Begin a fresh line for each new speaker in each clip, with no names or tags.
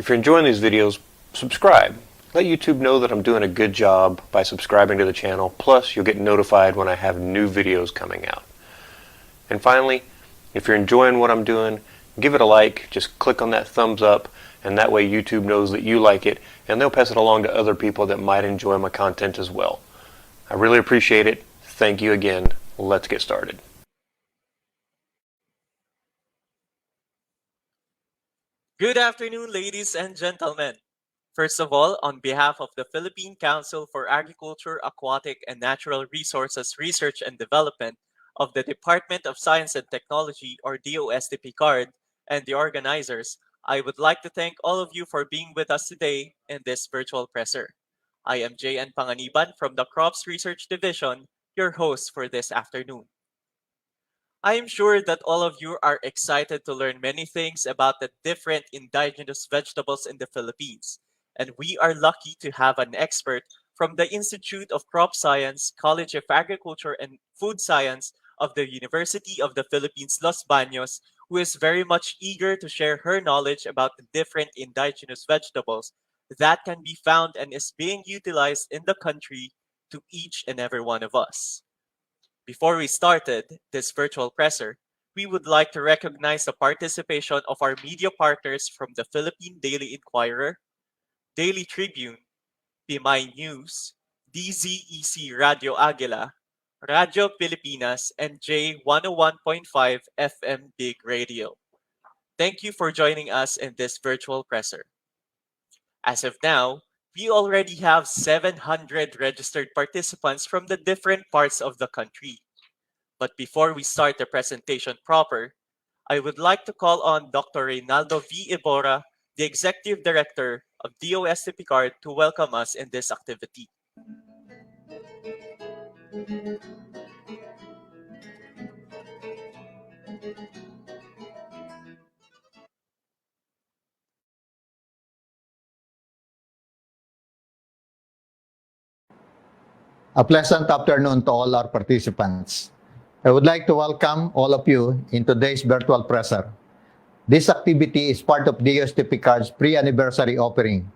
If you're enjoying these videos, subscribe. Let YouTube know that I'm doing a good job by subscribing to the channel, plus you'll get notified when I have new videos coming out. And finally, if you're enjoying what I'm doing, give it a like, just click on that thumbs up, and that way YouTube knows that you like it, and they'll pass it along to other people that might enjoy my content as well. I really appreciate it. Thank you again. Let's get started.
Good afternoon, ladies and gentlemen. First of all, on behalf of the Philippine Council for Agriculture, Aquatic, and Natural Resources Research and Development of the Department of Science and Technology, or DOST-PCARD, and the organizers, I would like to thank all of you for being with us today in this virtual presser. I am J.N. Panganiban from the Crops Research Division, your host for this afternoon. I am sure that all of you are excited to learn many things about the different indigenous vegetables in the Philippines, and we are lucky to have an expert from the Institute of Crop Science, College of Agriculture and Food Science of the University of the Philippines, Los Baños, who is very much eager to share her knowledge about the different indigenous vegetables that can be found and is being utilized in the country to each and every one of us. Before we started this virtual presser, we would like to recognize the participation of our media partners from the Philippine Daily Inquirer, Daily Tribune, PMI News, DZEC Radio Aguila, Radio Pilipinas, and J101.5 FM Big Radio. Thank you for joining us in this virtual presser. As of now, we already have 700 registered participants from the different parts of the country. But before we start the presentation proper, I would like to call on Dr. Reynaldo V. Iborra, the Executive Director of DOST-PCARD, to welcome us in this activity.
A pleasant afternoon to all our participants. I would like to welcome all of you in today's virtual presser. This activity is part of DOST-PCARD's pre-anniversary offering,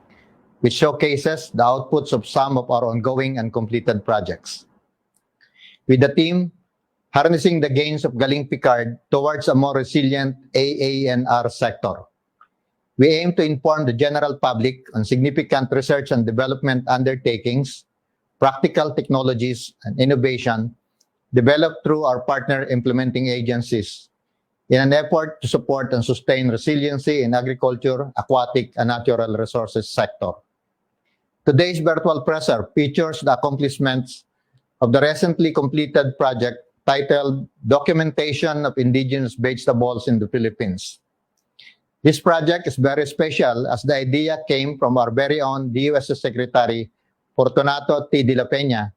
which showcases the outputs of some of our ongoing and completed projects. With the theme, Harnessing the Gains of Galing Picard Towards a More Resilient AANR Sector, we aim to inform the general public on significant research and development undertakings, practical technologies, and innovation developed through our partner implementing agencies in an effort to support and sustain resiliency in agriculture, aquatic, and natural resources sector. Today's virtual presser features the accomplishments of the recently completed project titled Documentation of Indigenous Vegetables in the Philippines. This project is very special as the idea came from our very own DOST Secretary, Fortunato T. de la Peña,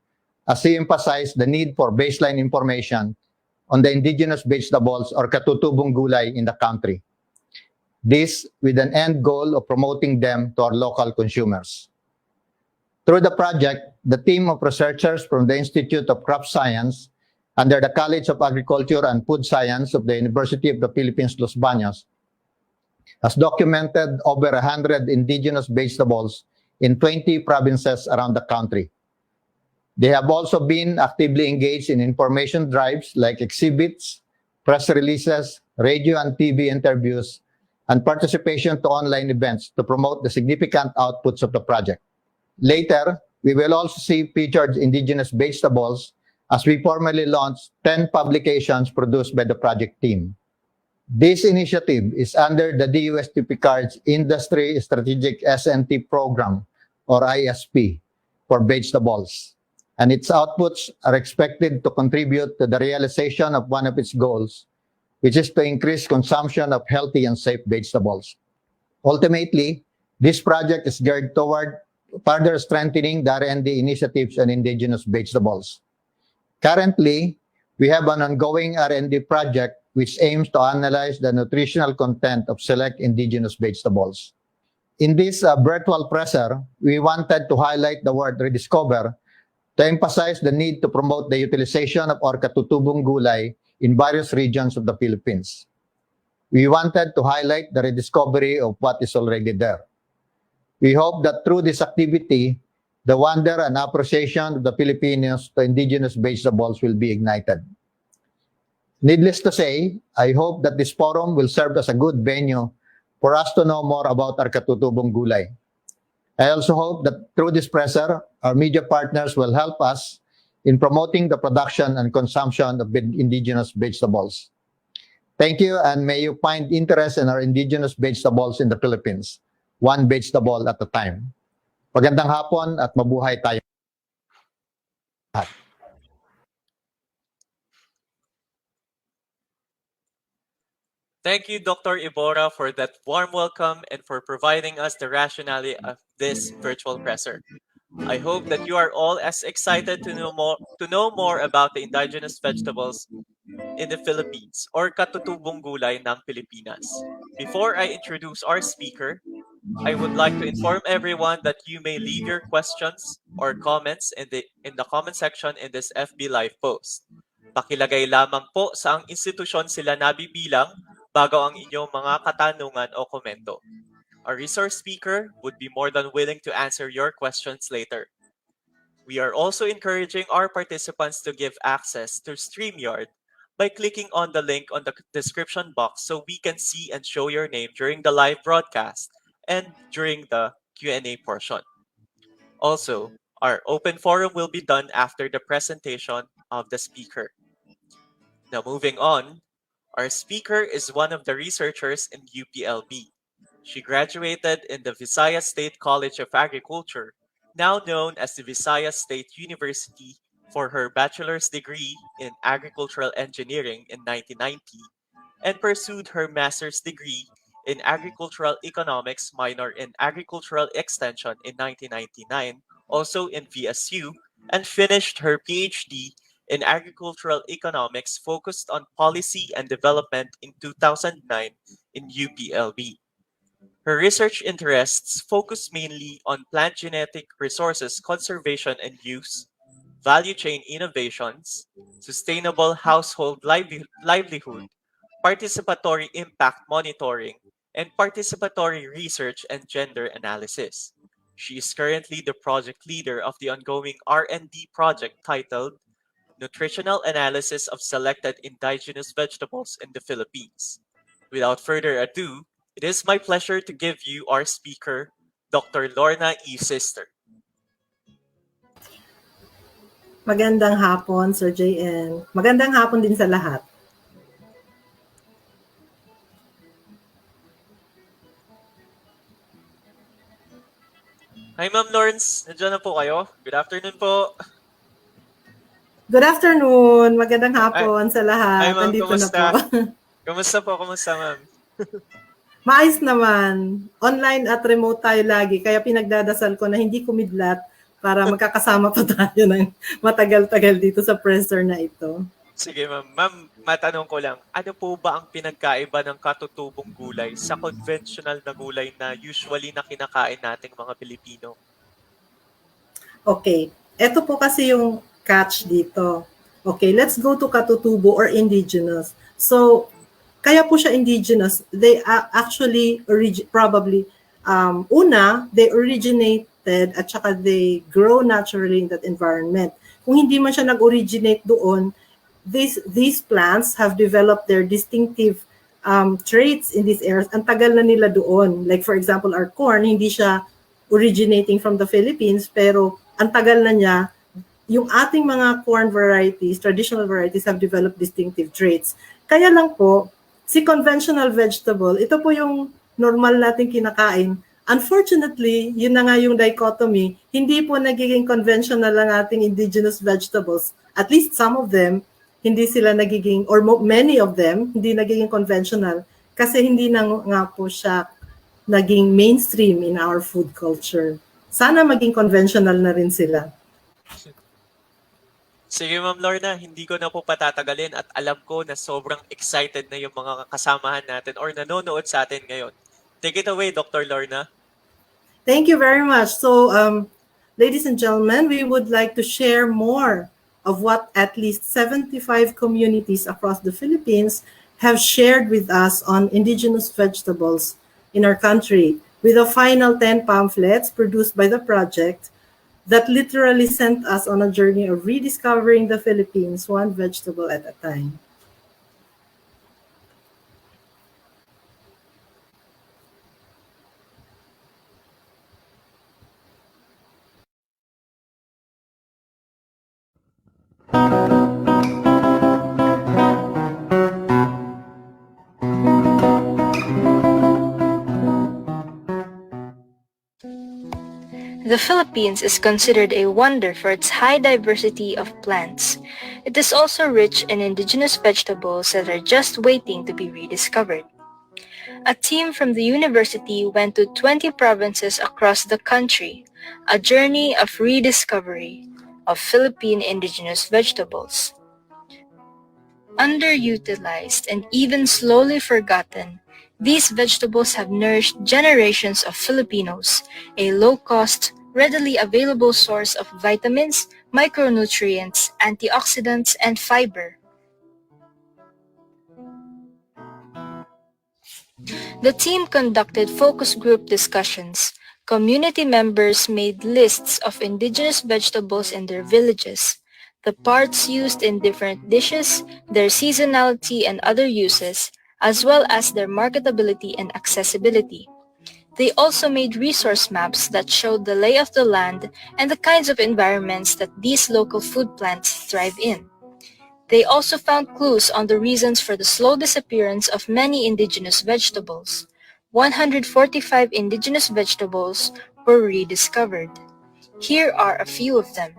as he emphasized the need for baseline information on the indigenous vegetables or katutubong gulay in the country. This with an end goal of promoting them to our local consumers. Through the project, the team of researchers from the Institute of Crop Science under the College of Agriculture and Food Science of the University of the Philippines, Los Baños, has documented over 100 indigenous vegetables in 20 provinces around the country. They have also been actively engaged in information drives like exhibits, press releases, radio and TV interviews, and participation to online events to promote the significant outputs of the project. Later, we will also see featured indigenous vegetables as we formally launch 10 publications produced by the project team. This initiative is under the DOST-PCARD's Industry Strategic S&T Program, or ISP, for vegetables, and its outputs are expected to contribute to the realization of one of its goals, which is to increase consumption of healthy and safe vegetables. Ultimately, this project is geared toward further strengthening the R&D initiatives on indigenous vegetables. Currently, we have an ongoing R&D project which aims to analyze the nutritional content of select indigenous vegetables. In this virtual presser, we wanted to highlight the word rediscover to emphasize the need to promote the utilization of our katutubong gulay in various regions of the Philippines. We wanted to highlight the rediscovery of what is already there. We hope that through this activity, the wonder and appreciation of the Filipinos to indigenous vegetables will be ignited. Needless to say, I hope that this forum will serve as a good venue for us to know more about our katutubong gulay. I also hope that through this presser, our media partners will help us in promoting the production and consumption of indigenous vegetables. Thank you, and may you find interest in our indigenous vegetables in the Philippines, one vegetable at a time. Magandang hapon at mabuhay tayo.
Thank you, Dr. Iborra, for that warm welcome and for providing us the rationale of this virtual presser. I hope that you are all as excited to know more about the indigenous vegetables in the Philippines or katutubong gulay ng Pilipinas. Before I introduce our speaker, I would like to inform everyone that you may leave your questions or comments in the comment section in this FB Live post. Pakilagay lamang po sa ang institusyon sila nabibilang bago ang inyong mga katanungan o komento. Our resource speaker would be more than willing to answer your questions later. We are also encouraging our participants to give access to StreamYard by clicking on the link on the description box so we can see and show your name during the live broadcast and during the Q&A portion. Also, our open forum will be done after the presentation of the speaker. Now moving on, our speaker is one of the researchers in UPLB. She graduated in the Visayas State College of Agriculture, now known as the Visayas State University, for her bachelor's degree in agricultural engineering in 1990 and pursued her master's degree in agricultural economics minor in agricultural extension in 1999, also in VSU, and finished her PhD in agricultural economics focused on policy and development in 2009 in UPLB. Her research interests focus mainly on plant genetic resources conservation and use, value chain innovations, sustainable household livelihood, participatory impact monitoring, and participatory research and gender analysis. She is currently the project leader of the ongoing R&D project titled Nutritional Analysis of Selected Indigenous Vegetables in the Philippines. Without further ado, it is my pleasure to give you our speaker, Dr. Lorna E. Sister.
Magandang hapon, Sir JN. Magandang hapon din sa lahat.
Hi, Ma'am Lawrence. Nandiyan na po kayo. Good afternoon po.
Good afternoon. Magandang hapon sa lahat.
Hi, Ma'am.
Nandito
Kumusta?
na po.
Kumusta po? Kumusta, Ma'am?
Maayos naman. Online at remote tayo lagi. Kaya pinagdadasal ko na hindi kumidlat para magkakasama pa tayo ng matagal-tagal dito sa presser na ito.
Sige, Ma'am. Ma'am, matanong ko lang, ano po ba ang pinagkaiba ng katutubong gulay sa conventional na gulay na usually na kinakain nating mga Pilipino?
Okay. Ito po kasi yung catch dito. Okay, let's go to katutubo or indigenous. So, kaya po siya indigenous. They actually probably they originated at saka they grow naturally in that environment. Kung hindi man siya nag-originate doon, these plants have developed their distinctive traits in these areas. Ang tagal na nila doon. Like for example, our corn, hindi siya originating from the Philippines, pero ang tagal na niya. Yung ating mga corn varieties, traditional varieties, have developed distinctive traits. Kaya lang po, si conventional vegetable, ito po yung normal nating kinakain. Unfortunately, yun na nga yung dichotomy, hindi po nagiging conventional ang ating indigenous vegetables. At least some of them, hindi sila nagiging, or many of them, hindi nagiging conventional kasi hindi na nga po siya naging mainstream in our food culture. Sana maging conventional na rin sila.
Sige, Ma'am Lorna, hindi ko na po patatagalin at alam ko na sobrang excited na yung mga kasamahan natin or nanonood sa atin ngayon. Take it away, Dr. Lorna.
Thank you very much. So, ladies and gentlemen, we would like to share more of what at least 75 communities across the Philippines have shared with us on indigenous vegetables in our country. with the final 10 pamphlets produced by the project that literally sent us on a journey of rediscovering the Philippines one vegetable at a time.
The Philippines is considered a wonder for its high diversity of plants. It is also rich in indigenous vegetables that are just waiting to be rediscovered. A team from the university went to 20 provinces across the country, a journey of rediscovery of Philippine indigenous vegetables. Underutilized and even slowly forgotten, these vegetables have nourished generations of Filipinos, a low-cost, readily available source of vitamins, micronutrients, antioxidants, and fiber. The team conducted focus group discussions. Community members made lists of indigenous vegetables in their villages, the parts used in different dishes, their seasonality and other uses, as well as their marketability and accessibility. They also made resource maps that showed the lay of the land and the kinds of environments that these local food plants thrive in. They also found clues on the reasons for the slow disappearance of many indigenous vegetables. 145 indigenous vegetables were rediscovered. Here are a few of them.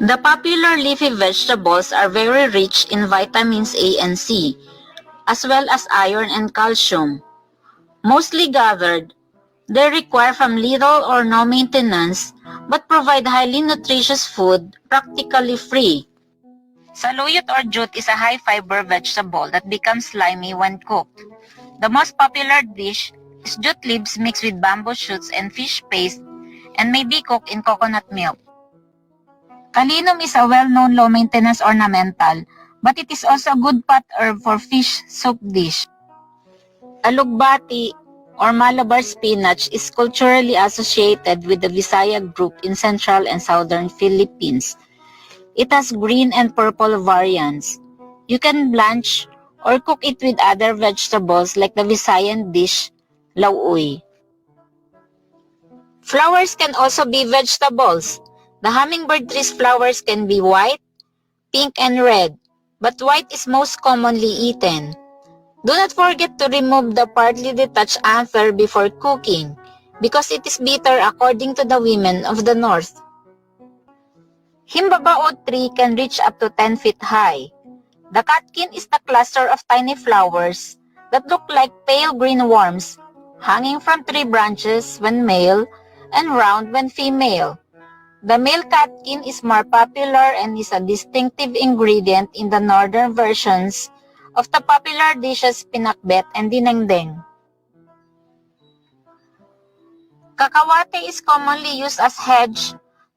The popular leafy vegetables are very rich in vitamins A and C, as well as iron and calcium. Mostly gathered, they require from little or no maintenance but provide highly nutritious food practically free. Saluyot or jute is a high-fiber vegetable that becomes slimy when cooked. The most popular dish is jute leaves mixed with bamboo shoots and fish paste and may be cooked in coconut milk. Kalinum is a well-known low-maintenance ornamental, but it is also a good pot herb for fish soup dish. Alugbati or Malabar spinach is culturally associated with the Visaya group in central and southern Philippines. It has green and purple variants. You can blanch or cook it with other vegetables like the Visayan dish, lauoy. Flowers can also be vegetables. The hummingbird tree's flowers can be white, pink, and red, but white is most commonly eaten. Do not forget to remove the partly detached anther before cooking, because it is bitter according to the women of the north. Himbabaod tree can reach up to 10 feet high. The catkin is the cluster of tiny flowers that look like pale green worms, hanging from tree branches when male and round when female. The male catkin is more popular and is a distinctive ingredient in the northern versions of the popular dishes pinakbet and dinengdeng. Cacahuate is commonly used as hedge,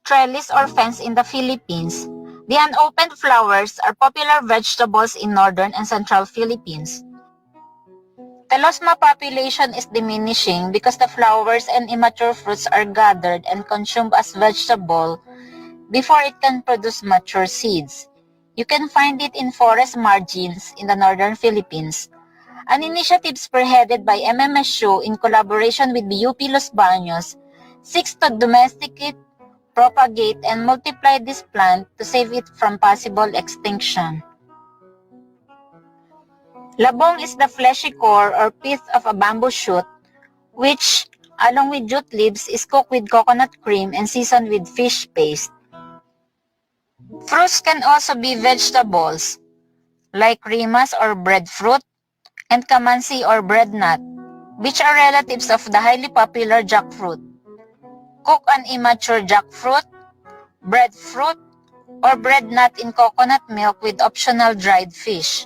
trellis, or fence in the Philippines. The unopened flowers are popular vegetables in northern and central Philippines. Telosma population is diminishing because the flowers and immature fruits are gathered and consumed as vegetable before it can produce mature seeds. You can find it in forest margins in the northern Philippines. An initiative spearheaded by MMSU in collaboration with the UP Los Baños seeks to domesticate, propagate, and multiply this plant to save it from possible extinction. Labong is the fleshy core or pith of a bamboo shoot, which, along with jute leaves, is cooked with coconut cream and seasoned with fish paste. Fruits can also be vegetables, like rimas or breadfruit, and kamansi or breadnut, which are relatives of the highly popular jackfruit. Cook an immature jackfruit, breadfruit, or breadnut in coconut milk with optional dried fish.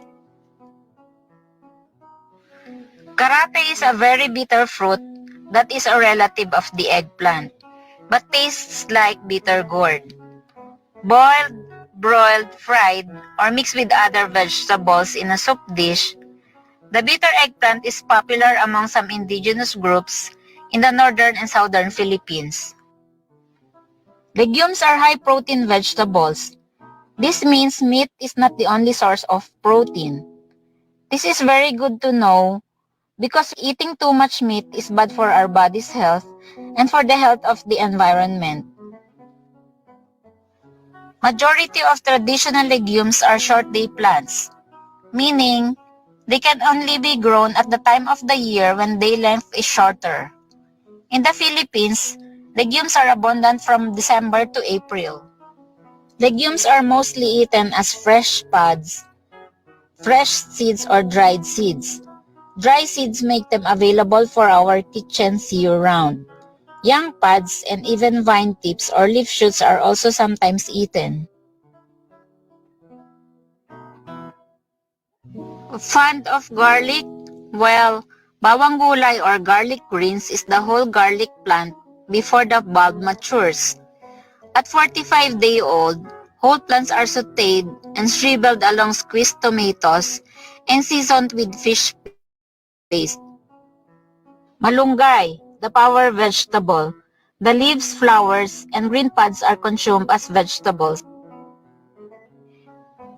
Karate is a very bitter fruit that is a relative of the eggplant, but tastes like bitter gourd. Boiled, broiled, fried, or mixed with other vegetables in a soup dish, The bitter eggplant is popular among some indigenous groups in the northern and southern Philippines. Legumes are high-protein vegetables. This means meat is not the only source of protein. This is very good to know because eating too much meat is bad for our body's health and for the health of the environment. Majority of traditional legumes are short day plants, meaning they can only be grown at the time of the year when day length is shorter. In the Philippines, legumes are abundant from December to April. Legumes are mostly eaten as fresh pods, fresh seeds or dried seeds. Dry seeds make them available for our kitchens year-round. Young pods and even vine tips or leaf shoots are also sometimes eaten. Fond of garlic? Well, bawang gulay or garlic greens is the whole garlic plant before the bulb matures. At 45-day-old, whole plants are sautéed and shriveled along squeezed tomatoes and seasoned with fish paste. Malunggay, the power vegetable. The leaves, flowers, and green pods are consumed as vegetables.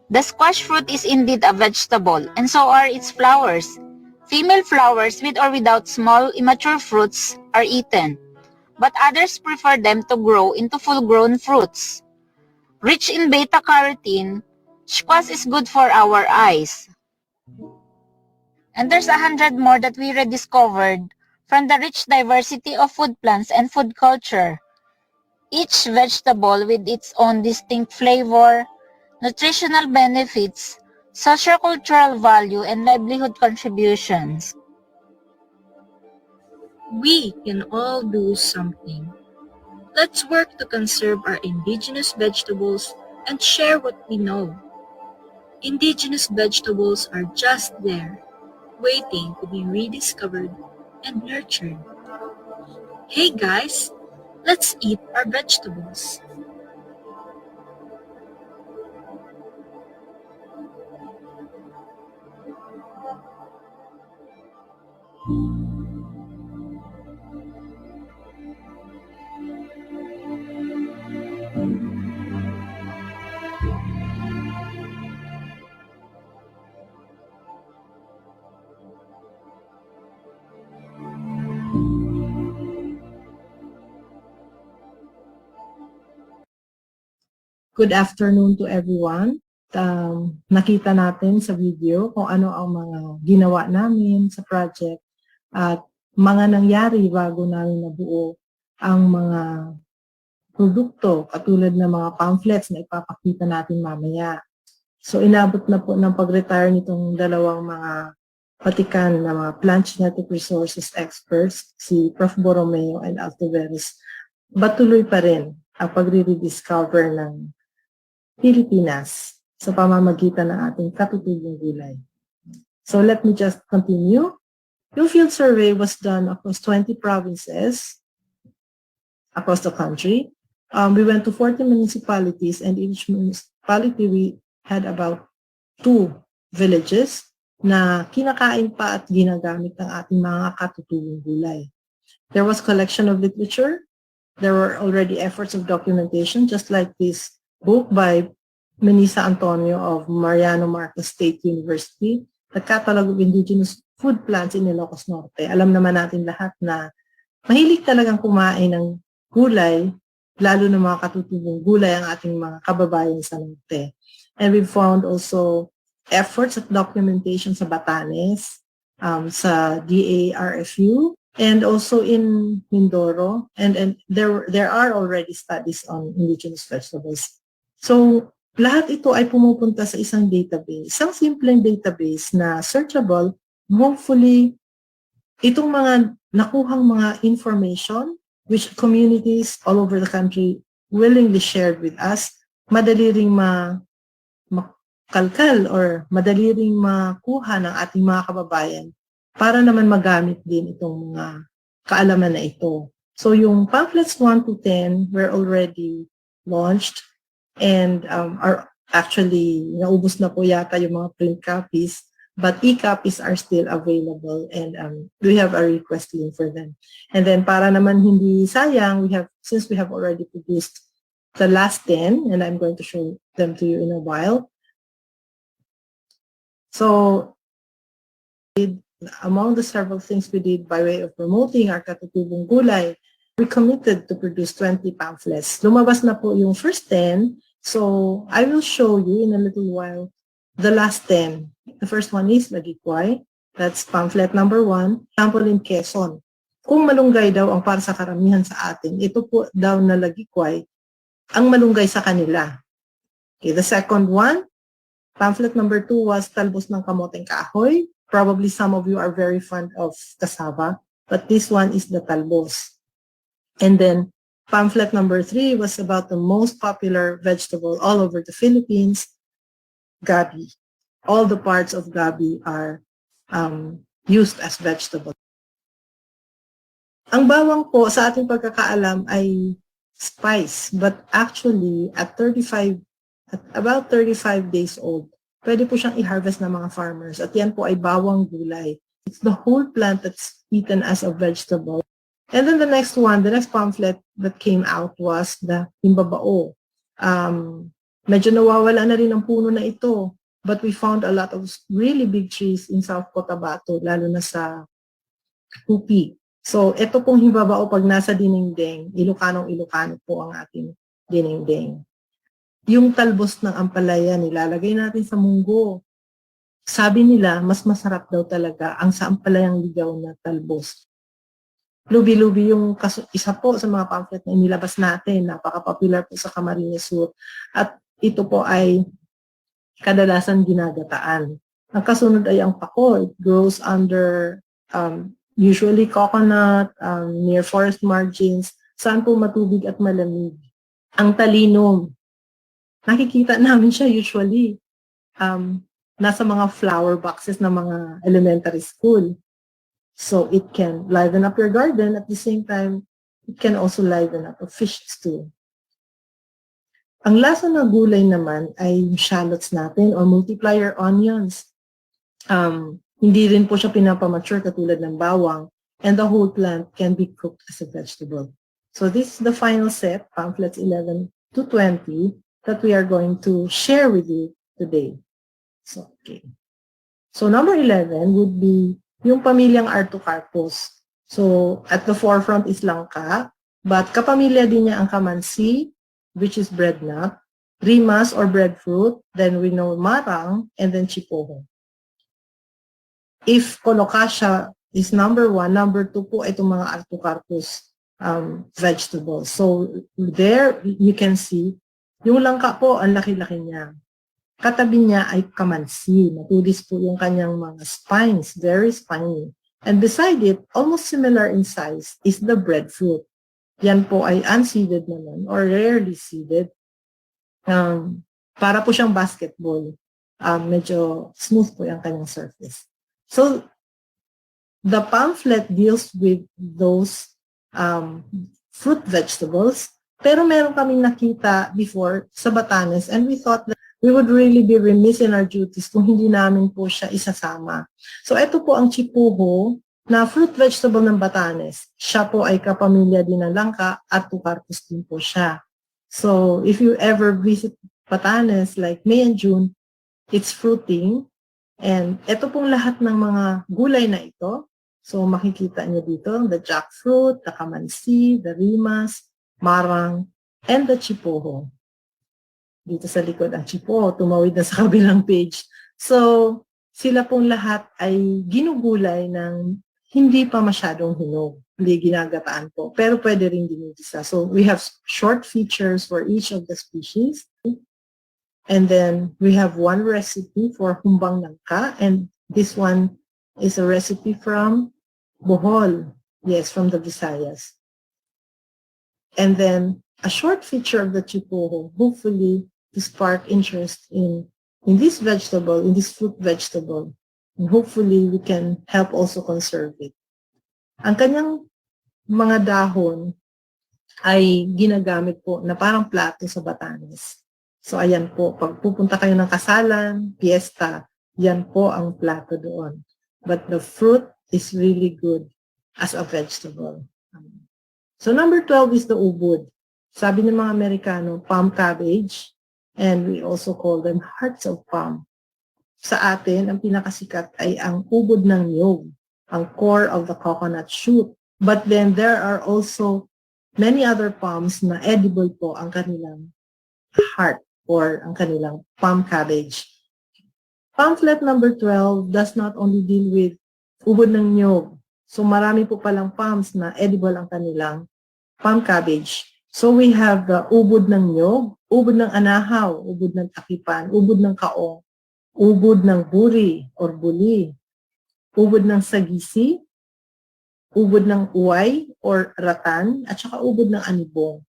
The squash fruit is indeed a vegetable, and so are its flowers. Female flowers with or without small, immature fruits are eaten, but others prefer them to grow into full-grown fruits. Rich in beta-carotene, squash is good for our eyes. And there's 100 more that we rediscovered from the rich diversity of food plants and food culture. Each vegetable with its own distinct flavor, nutritional benefits, sociocultural value, and livelihood contributions.
We can all do something. Let's work to conserve our indigenous vegetables and share what we know. Indigenous vegetables are just there, waiting to be rediscovered and nurtured. Hey guys, let's eat our vegetables.
Good afternoon to everyone. Nakita natin sa video kung ano ang mga ginawa namin sa project at mga nangyari bago namin nabuo ang mga produkto katulad ng mga pamphlets na ipapakita natin mamaya. So inabot na po ng pag-retire nitong dalawang mga patikan na mga plant genetic resources experts, si Prof. Borromeo and Altoveres. Batuloy pa rin ang pagre-rediscover ng Pilipinas sa pamamagitan ng ating katutubong gulay. So let me just continue. Yung field survey was done across 20 provinces across the country. We went to 40 municipalities, and each municipality we had about 2 villages na kinakain pa at ginagamit ng ating mga katutubong gulay. There was collection of literature. There were already efforts of documentation, just like this book by Menisa Antonio of Mariano Marcos State University, The Catalog of Indigenous Food Plants in Ilocos Norte. Alam naman natin lahat na mahilig talagang kumain ng gulay, lalo ng mga katutubong gulay ang ating mga kababayan sa Norte. And we found also efforts at documentation sa Batanes, sa DARFU, and also in Mindoro. And there are already studies on indigenous vegetables. So, lahat ito ay pumupunta sa isang database, isang simpleng database na searchable. Hopefully, itong mga nakuhang mga information which communities all over the country willingly shared with us, madali ring makalkal or madali ring makuha ng ating mga kababayan para naman magamit din itong mga kaalaman na ito. So yung pamphlets 1 to 10 were already launched and are actually naubos na po yata yung mga print copies. but e-copies are still available, and we have a request link for them. And then para naman hindi sayang, since we have already produced the last 10, and I'm going to show them to you in a while. So among the several things we did by way of promoting our Katutubong Gulay, we committed to produce 20 pamphlets. Lumabas na po yung first 10, so I will show you in a little while the last 10. The first one is Lagikway. That's pamphlet number 1. Example in Quezon. Kung malunggay daw ang para sa karamihan sa atin, ito po daw na Lagikway ang malunggay sa kanila. Okay, the second one, pamphlet number 2 was Talbos ng Kamoteng Kahoy. Probably some of you are very fond of cassava, but this one is the talbos. And then pamphlet number 3 was about the most popular vegetable all over the Philippines, gabi. All the parts of gabi are used as vegetable. Ang bawang po sa ating pagkakaalam ay spice, but actually at about 35 days old, pwede po siyang i-harvest ng mga farmers. At yan po ay bawang gulay. It's the whole plant that's eaten as a vegetable. And then the next pamphlet that came out was the himbabao. Medyo nawawala na rin ang puno na ito. But we found a lot of really big trees in South Cotabato, lalo na sa Upi. So ito pong himbabao pag nasa dinengdeng, Ilocano po ang ating dinengdeng. Yung talbos ng ampalaya, nilalagay natin sa munggo. Sabi nila, mas masarap daw talaga ang sa ampalayang ligaw na talbos. Lubi-lubi yung isa po sa mga pamphlet na inilabas natin. Napaka-popular po sa Camarines Sur. At ito po ay kadalasan ginagataan. Ang kasunod ay ang pako. It grows under usually coconut, near forest margins, saan po matubig at malamig. Ang talinom. Nakikita namin siya usually nasa mga flower boxes ng mga elementary school. So it can liven up your garden. At the same time, it can also liven up fishes too. Ang lasa ng gulay naman ay yung shallots natin or multiplier onions. Hindi rin po siya pinapamature katulad ng bawang, and the whole plant can be cooked as a vegetable. So this is the final set, pamphlets 11 to 20, that we are going to share with you today. So, okay. So number 11 would be yung pamilyang Artocarpus. So at the forefront is langka, but kapamilya din niya ang kamansi, which is breadnut, rimas or breadfruit, then we know marang, and then chipoho. If colocasia is number 1, number 2 po itong mga Artocarpus vegetables. So there you can see yung langka po, ang laki-laki niya. Katabi niya ay kamansi. Matulis po yung kanyang mga spines, very spiny. And beside it, almost similar in size, is the breadfruit. Yan po ay unseeded naman or rarely seeded. Para po siyang basketball. Medyo smooth po yung kanyang surface. So, the pamphlet deals with those fruit vegetables. Pero meron kaming nakita before sa Batanes, and we thought that we would really be remiss in our duties kung hindi namin po siya isasama. So ito po ang chipuho na fruit vegetable ng Batanes. Siya po ay kapamilya din ng langka at Artocarpus din po siya. So if you ever visit Batanes like May and June, it's fruiting. And ito pong lahat ng mga gulay na ito. So makikita nyo dito, the jackfruit, the kamansi, the rimas, marang, and the chipoho. Dito sa likod ang chipoho, tumawid na sa kabilang page. So, sila pong lahat ay ginugulay ng hindi pa masyadong hinog. Hindi ginagataan po. Pero pwede rin ginigisa. So, we have short features for each of the species. And then, we have one recipe for humbang nangka. And this one is a recipe from Bohol. Yes, from the Visayas. And then a short feature of the chipoho, hopefully to spark interest in this vegetable, in this fruit vegetable. And hopefully we can help also conserve it. Ang kanyang mga dahon ay ginagamit po na parang plato sa Batanes. So ayan po, pag pupunta kayo ng kasalan, piyesta, yan po ang plato doon. But the fruit is really good as a vegetable. So number 12 is the ubod. Sabi ng mga Amerikano, palm cabbage, and we also call them hearts of palm. Sa atin, ang pinakasikat ay ang ubod ng niyog, ang core of the coconut shoot. But then there are also many other palms na edible po ang kanilang heart or ang kanilang palm cabbage. Pamphlet number 12 does not only deal with ubod ng niyog. So marami po palang palms na edible ang kanilang palm cabbage. So we have the ubod ng niyog, ubod ng anahaw, ubod ng takipan, ubod ng kaong, ubod ng buri or buli, ubod ng sagisi, ubod ng uway or ratan, at saka ubod ng anibong.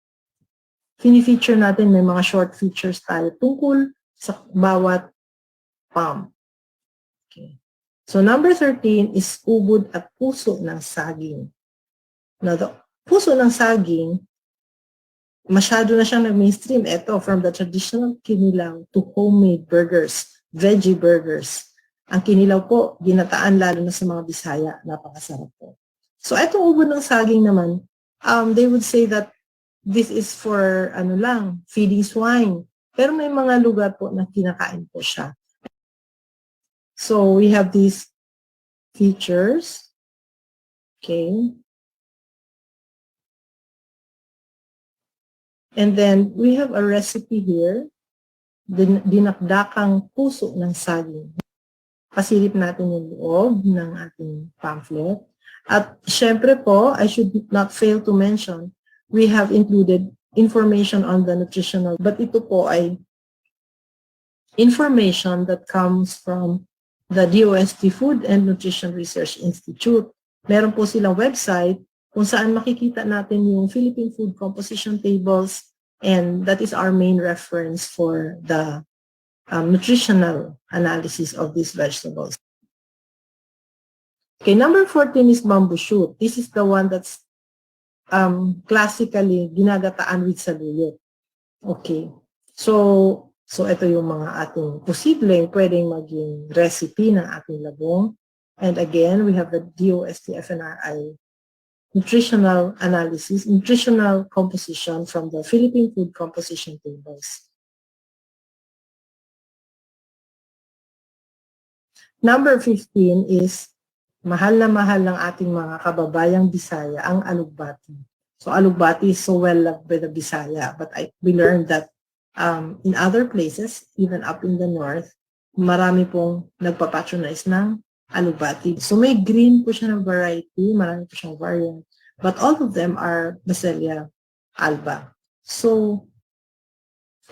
Fini-feature natin, may mga short features tayo tungkol sa bawat palm. Okay. So number 13 is ubod at puso ng saging. Now, the puso ng saging, masyado na siyang nag-mainstream. Ito, from the traditional kinilaw to homemade burgers, veggie burgers. Ang kinilaw po, ginataan lalo na sa mga Bisaya. Napakasarap po. So, itong ubod ng saging naman, they would say that this is for, feeding swine. Pero may mga lugar po na kinakain po siya. So, we have these features. Okay. And then, we have a recipe here, dinakdakang puso ng saging. Pasilip natin yung loob ng ating pamphlet. At syempre po, I should not fail to mention, we have included information on the nutritional, but ito po ay information that comes from the DOST Food and Nutrition Research Institute. Meron po silang website kung saan makikita natin yung Philippine food composition tables, and that is our main reference for the nutritional analysis of these vegetables. Okay, number 14 is bamboo shoot. This is the one that's classically ginagataan with saluyot. Okay, so ito yung mga ating posibleng pwedeng maging recipe ng ating labong. And again, we have the DOST FNRI nutritional analysis, nutritional composition from the Philippine food composition tables. Number 15 is mahal na mahal ng ating mga kababayang Bisaya, ang alugbati. So alugbati is so well loved by the Bisaya, but we learned that in other places, even up in the north, marami pong nagpapatronize ng alugbati. So may green po siya ng variety, marami po siyang variant, but all of them are Basilia alba. So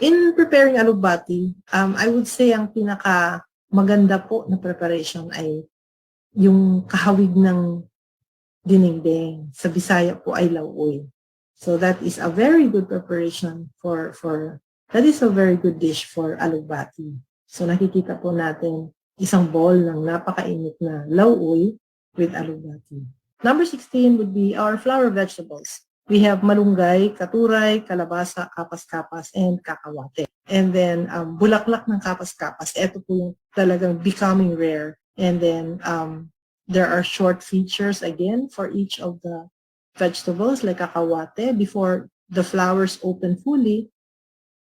in preparing alugbati, I would say ang pinaka maganda po na preparation ay yung kahawig ng dinengdeng. Sa Bisaya po ay lauoy. So that is a very good preparation that is a very good dish for alugbati. So nakikita po natin isang bowl ng napakainit na lauoy with alugbati. Number 16 would be our flower vegetables. We have malunggay, katuray, kalabasa, kapas-kapas, and kakawate. And then bulaklak ng kapas-kapas. Ito po yung talagang becoming rare. And then there are short features again for each of the vegetables like kakawate before the flowers open fully.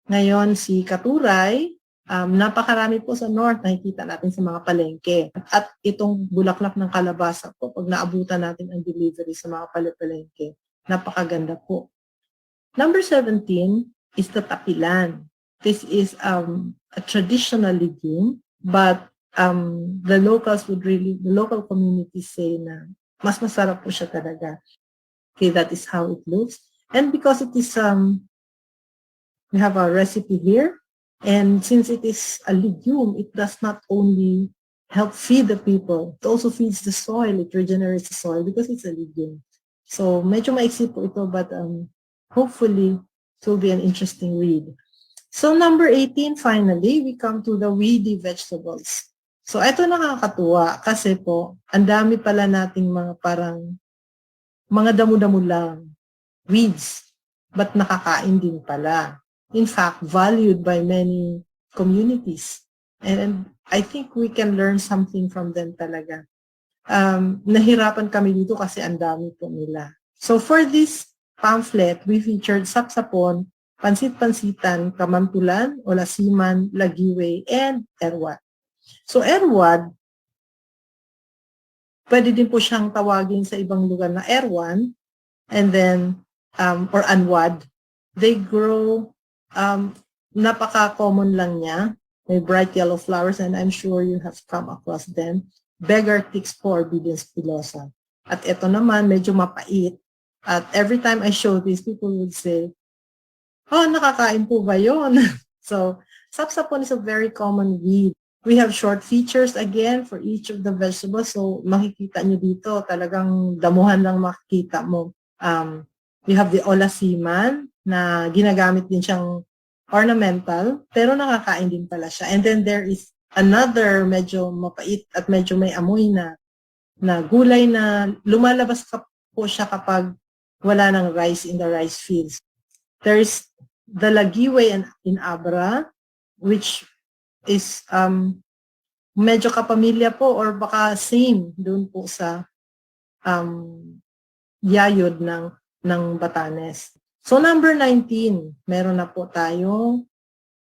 Ngayon si katuray, napakarami po sa north, nakikita natin sa mga palengke. At itong bulaklak ng kalabasa po, pag naabutan natin ang delivery sa mga palengke, napakaganda po. Number 17 is the tapilan. This is a traditional legume, but the local communities say na mas masarap po siya talaga. Okay, that is how it looks. And because it is, we have a recipe here. And since it is a legume, it does not only help feed the people, it also feeds the soil, it regenerates the soil because it's a legume. So medyo maiksi po ito, but hopefully it will be an interesting read. So number 18, finally, we come to the weedy vegetables. So ito nakakatuwa kasi po, ang dami pala nating mga parang mga damo-damo lang, weeds, but nakakain din pala. In fact, valued by many communities. And I think we can learn something from them talaga. Nahirapan kami dito kasi ang dami po nila. So for this pamphlet, we featured sapsapon, pansit-pansitan, kamantulan, olasiman, lagiwe, and erwat. So erwat, pwede din po siyang tawagin sa ibang lugar na erwan, and then, or anwad. They grow, napaka-common lang niya. May bright yellow flowers, and I'm sure you have come across them. Beggar ticks po or Bidens pilosa. At ito naman, medyo mapait. At every time I show this, people would say, oh, nakakain po ba yun? So, sapsapon is a very common weed. We have short features again for each of the vegetables. So, makikita nyo dito, talagang damuhan lang makikita mo. We have the olasiman na ginagamit din siyang ornamental, pero nakakain din pala siya. And then there is another medyo mapait at medyo may amoy na gulay na lumalabas po siya kapag wala ng rice in the rice fields. There's the lagiwe in Abra, which is medyo kapamilya po or baka same doon po sa yayod ng Batanes. So number 19, meron na po tayong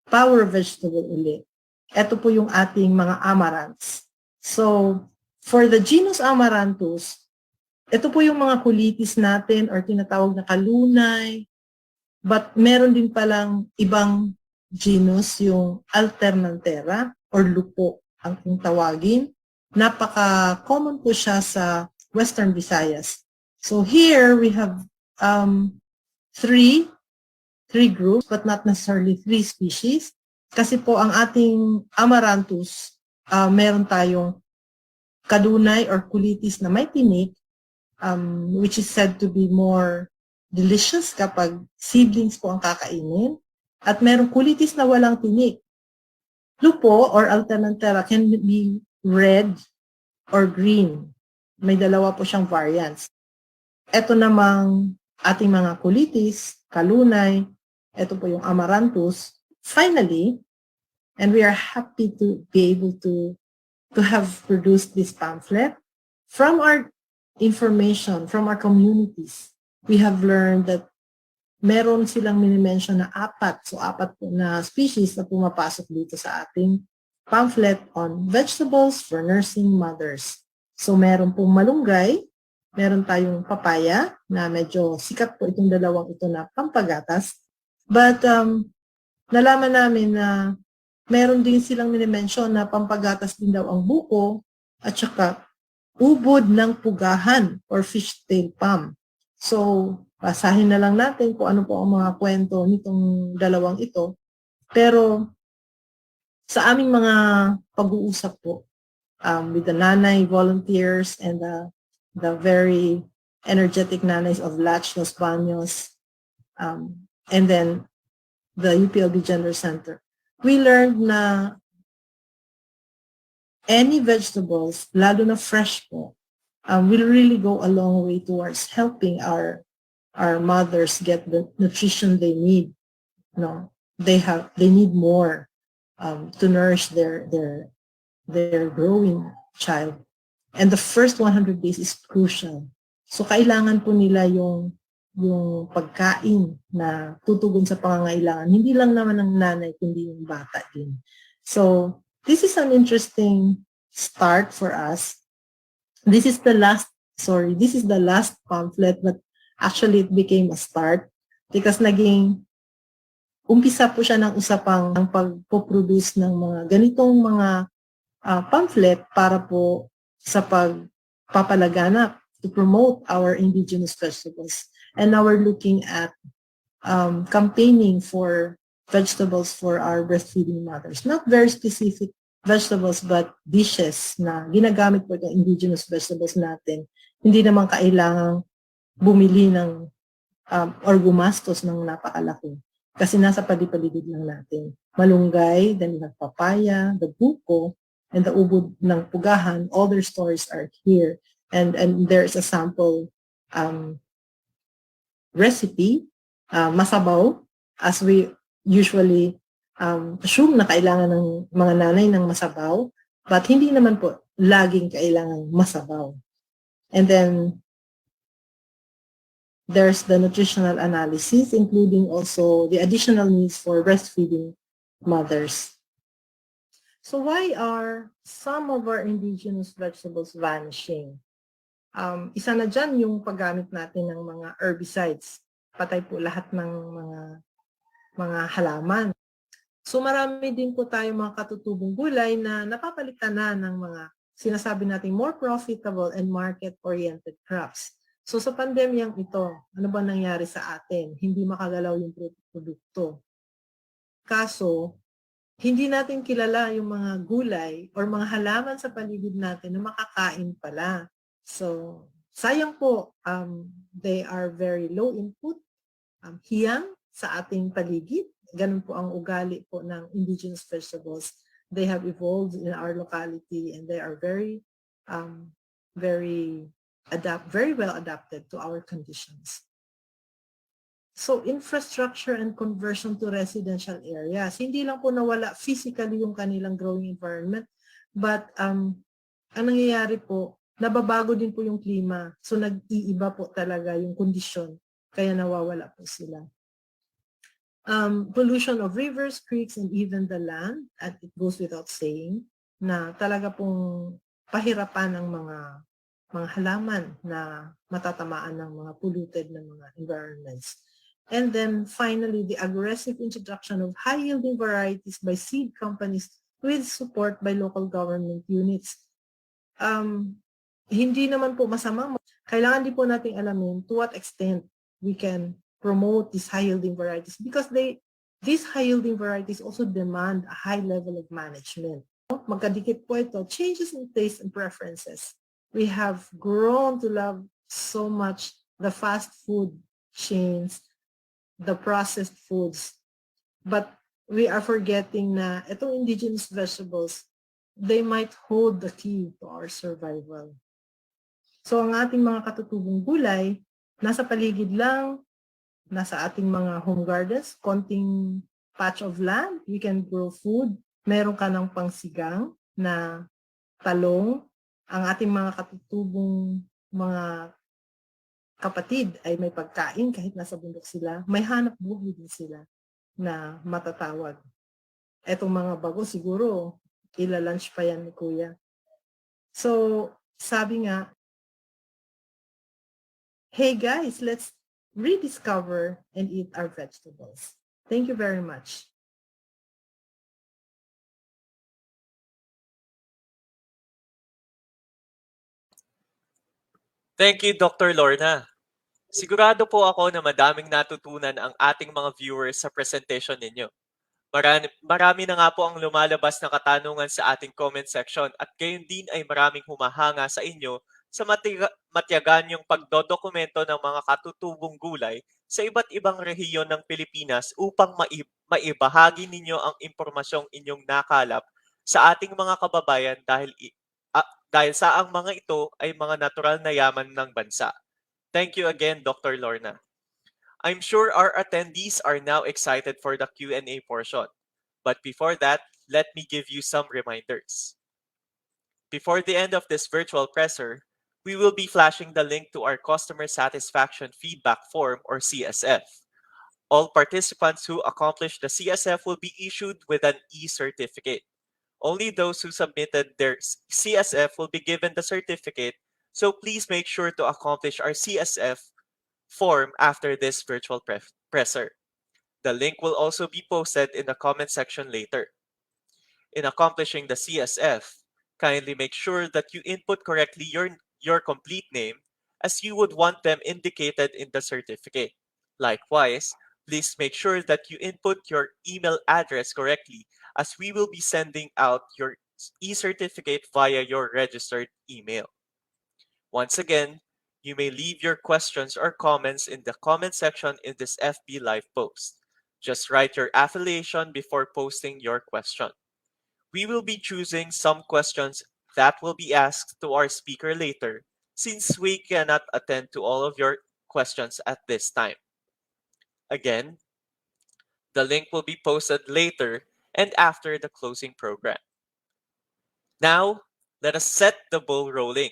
power vegetable ulit. Ito po yung ating mga amaranths. So for the genus Amaranthus, ito po yung mga kulitis natin or tinatawag na kalunay. But meron din palang ibang genus, yung Alternantera or lupo ang kung tawagin. Napaka-common po siya sa Western Visayas. So here we have three groups but not necessarily 3 species. Kasi po ang ating Amaranthus, meron tayong kadunay or kulitis na may tinik, which is said to be more delicious kapag seedlings po ang kakainin. At merong kulitis na walang tinik. Lupo or Alternantera can be red or green. May dalawa po siyang variants. Ito namang ating mga kulitis, kalunay, ito po yung Amaranthus. Finally, and we are happy to be able to have produced this pamphlet. From our information, from our communities, we have learned that meron silang minimension na 4. So 4 po na species na pumapasok dito sa ating pamphlet on vegetables for nursing mothers. So meron pong malunggay, meron tayong papaya na medyo sikat po itong dalawang ito na pampagatas. But nalaman namin na meron din silang minimension na pampagatas din daw ang buko at saka ubod ng pugahan or fishtail palm. So, basahin na lang natin kung ano po ang mga kwento nitong dalawang ito. Pero sa aming mga pag-uusap po with the nanay volunteers and the very energetic nanays of Latch, Los Baños, and then the UPLB Gender Center, we learned na any vegetables, lalo na fresh po, will really go a long way towards helping our mothers get the nutrition they need. No, they need more to nourish their growing child. And the first 100 days is crucial. So kailangan po nila yung pagkain na tutugon sa pangangailangan. Hindi lang naman ng nanay, kundi yung bata din. So this is an interesting start for us. This is the last pamphlet, but actually it became a start because umpisa po siya ng usapang pagpo-produce ng mga ganitong mga pamphlet para po sa pagpapalaganap to promote our indigenous vegetables. And now we're looking at campaigning for vegetables for our breastfeeding mothers. Not very specific vegetables, but dishes na ginagamit po itong indigenous vegetables natin. Hindi naman kailangang bumili ng or gumastos ng napakalaki. Kasi nasa palipaligid lang natin. Malunggay, then we have papaya, the buko, and the ubod ng pugahan. All their stories are here. And there's a sample recipe, masabaw, as we usually assume na kailangan ng mga nanay ng masabaw. But hindi naman po laging kailangan masabaw. And then, there's the nutritional analysis, including also the additional needs for breastfeeding mothers. So why are some of our indigenous vegetables vanishing? Isa na dyan yung paggamit natin ng mga herbicides. Patay po lahat ng mga halaman. So marami din po tayong mga katutubong gulay na napapalitan na ng mga sinasabi nating more profitable and market-oriented crops. So sa pandemyang ito, ano ba nangyari sa atin? Hindi makagalaw yung produkto. Kaso, hindi natin kilala yung mga gulay or mga halaman sa paligid natin na makakain pala. So, sayang po, they are very low input, hiyang sa ating paligid. Ganun po ang ugali po ng indigenous vegetables. They have evolved in our locality and they are very well adapted to our conditions. So, infrastructure and conversion to residential areas. Hindi lang po nawala physically yung kanilang growing environment, but ang nangyayari po, nababago din po yung klima. So, nag-iiba po talaga yung kondisyon, kaya nawawala po sila. Pollution of rivers, creeks, and even the land, at it goes without saying, na talaga pong pahirapan ng mga halaman na matatamaan ng mga polluted na mga environments. And then finally, the aggressive introduction of high-yielding varieties by seed companies with support by local government units. Hindi naman po masama. Kailangan din po nating alamin to what extent we can promote these high-yielding varieties because these high-yielding varieties also demand a high level of management. Magkadikit po ito, changes in taste and preferences. We have grown to love so much the fast food chains, the processed foods. But we are forgetting na itong indigenous vegetables, they might hold the key to our survival. So ang ating mga katutubong gulay, nasa paligid lang, nasa ating mga home gardens, konting patch of land, we can grow food. Meron ka ng pangsigang na talong. Ang ating mga katutubong mga kapatid ay may pagkain kahit nasa bundok sila. May hanap buhay din sila na matatawag. Etong mga bago siguro, ila-lunch pa yan ni Kuya. So, sabi nga, hey guys, let's rediscover and eat our vegetables. Thank you very much.
Thank you, Dr. Lorna. Sigurado po ako na madaming natutunan ang ating mga viewers sa presentation ninyo. Marami na nga po ang lumalabas na katanungan sa ating comment section at gayon din ay maraming humahanga sa inyo sa matiyagan yung pagdodokumento ng mga katutubong gulay sa iba't ibang rehiyon ng Pilipinas upang maibahagi ninyo ang impormasyong inyong nakalap sa ating mga kababayan dahil sa ang mga ito ay mga natural na yaman ng bansa. Thank you again, Dr. Lorna. I'm sure our attendees are now excited for the Q&A portion. But before that, let me give you some reminders. Before the end of this virtual presser, we will be flashing the link to our Customer Satisfaction Feedback Form or CSF. All participants who accomplish the CSF will be issued with an e-certificate. Only those who submitted their CSF will be given the certificate, so please make sure to accomplish our CSF form after this virtual presser. The link will also be posted in the comment section later. In accomplishing the CSF, kindly make sure that you input correctly your complete name as you would want them indicated in the certificate. Likewise, please make sure that you input your email address correctly as we will be sending out your e-certificate via your registered email. Once again, you may leave your questions or comments in the comment section in this FB Live post. Just write your affiliation before posting your question. We will be choosing some questions that will be asked to our speaker later, since we cannot attend to all of your questions at this time. Again, the link will be posted later and after the closing program. Now, let us set the ball rolling.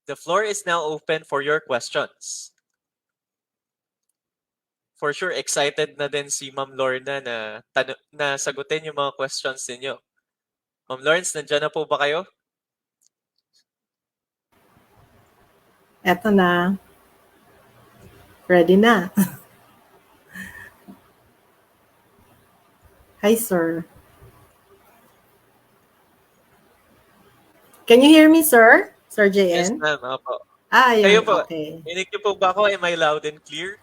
The floor is now open for your questions. For sure, excited na din si Ma'am Lorna na sagutin yung mga questions ninyo. Ma'am Lawrence, nandiyan na po ba kayo?
Eto na. Ready na. Hi, sir. Can you hear me, sir? Sir
Yes,
JN?
ma'am. Opo.
Ayun,
Kayo po,
okay.
rinig niyo po ba ako? Am I loud and clear?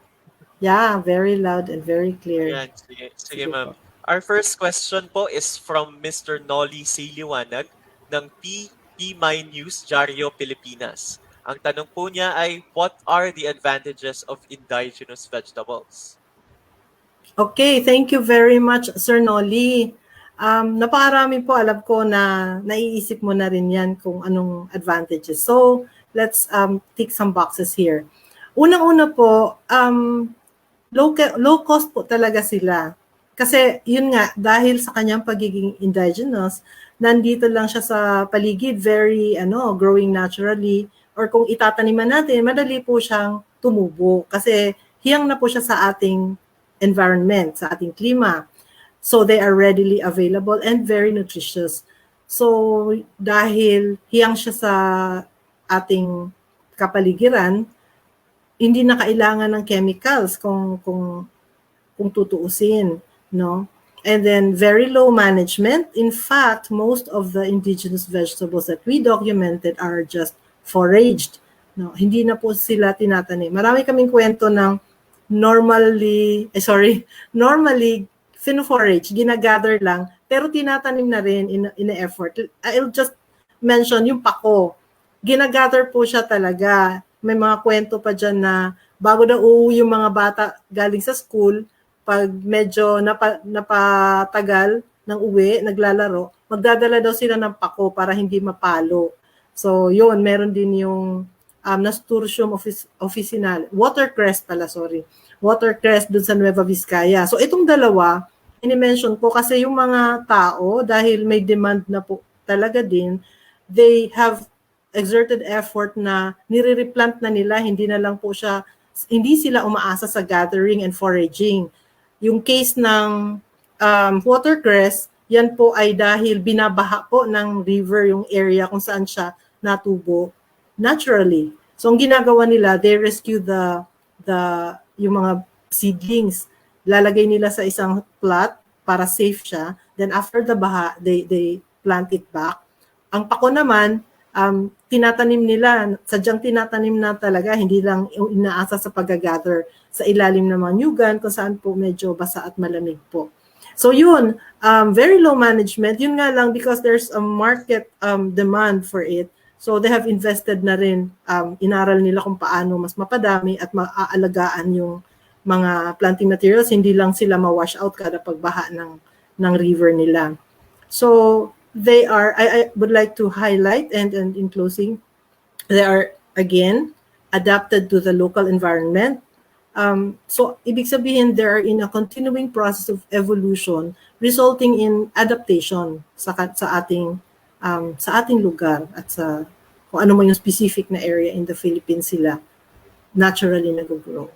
Yeah, very loud and very clear.
Ayan, sige,
Sige
ma'am.
po.
Our first question po is from Mr. Nolly C. Liwanag ng PMI News, Diario Pilipinas. Ang tanong po niya ay, what are the advantages of indigenous vegetables?
Okay, thank you very much, Sir Nolly. Napakarami po, alam ko na naiisip mo na rin yan kung anong advantages. So, let's tick some boxes here. Unang-una po, low cost po talaga sila. Kasi yun nga, dahil sa kanyang pagiging indigenous, nandito lang siya sa paligid, very growing naturally, or kung itataniman natin, madali po siyang tumubo kasi hiyang na po siya sa ating environment, sa ating klima. So they are readily available and very nutritious. So dahil hiyang siya sa ating kapaligiran, hindi na kailangan ng chemicals kung tutuusin, no? And then very low management. In fact, most of the indigenous vegetables that we documented are just foraged. No, hindi na po sila tinatanim. Marami kaming kwento ng normally fino-forage, ginagather lang, pero tinatanim na rin in a effort. I'll just mention yung pako. Ginagather po siya talaga. May mga kwento pa dyan na bago na uuwi yung mga bata galing sa school, pag medyo napatagal ng uwi, naglalaro, magdadala daw sila ng pako para hindi mapalo. So, yun, meron din yung Nasturtium officinale, watercress dun sa Nueva Vizcaya. So, itong dalawa, ini-mention ko kasi yung mga tao, dahil may demand na po talaga din, they have exerted effort na nire-replant na nila, hindi sila umaasa sa gathering and foraging. Yung case ng watercress, yan po ay dahil binabaha po ng river yung area kung saan siya natubo naturally. So ang ginagawa nila, they rescue yung mga seedlings. Lalagay nila sa isang plot para safe siya. Then after the baha, they plant it back. Ang pako naman, tinatanim nila, sadyang tinatanim na talaga, hindi lang inaasa sa pag-gather sa ilalim ng mga nyugan kung saan po medyo basa at malamig po. So yun, very low management. Yun nga lang because there's a market demand for it. So they have invested na rin, inaral nila kung paano mas mapadami at maaalagaan yung mga planting materials. Hindi lang sila ma-wash out kada pagbaha ng river nila. So they are, I would like to highlight and in closing, they are again adapted to the local environment. So ibig sabihin, they are in a continuing process of evolution resulting in adaptation sa ating lugar at sa kung ano man yung specific na area in the Philippines sila naturally nag-grow.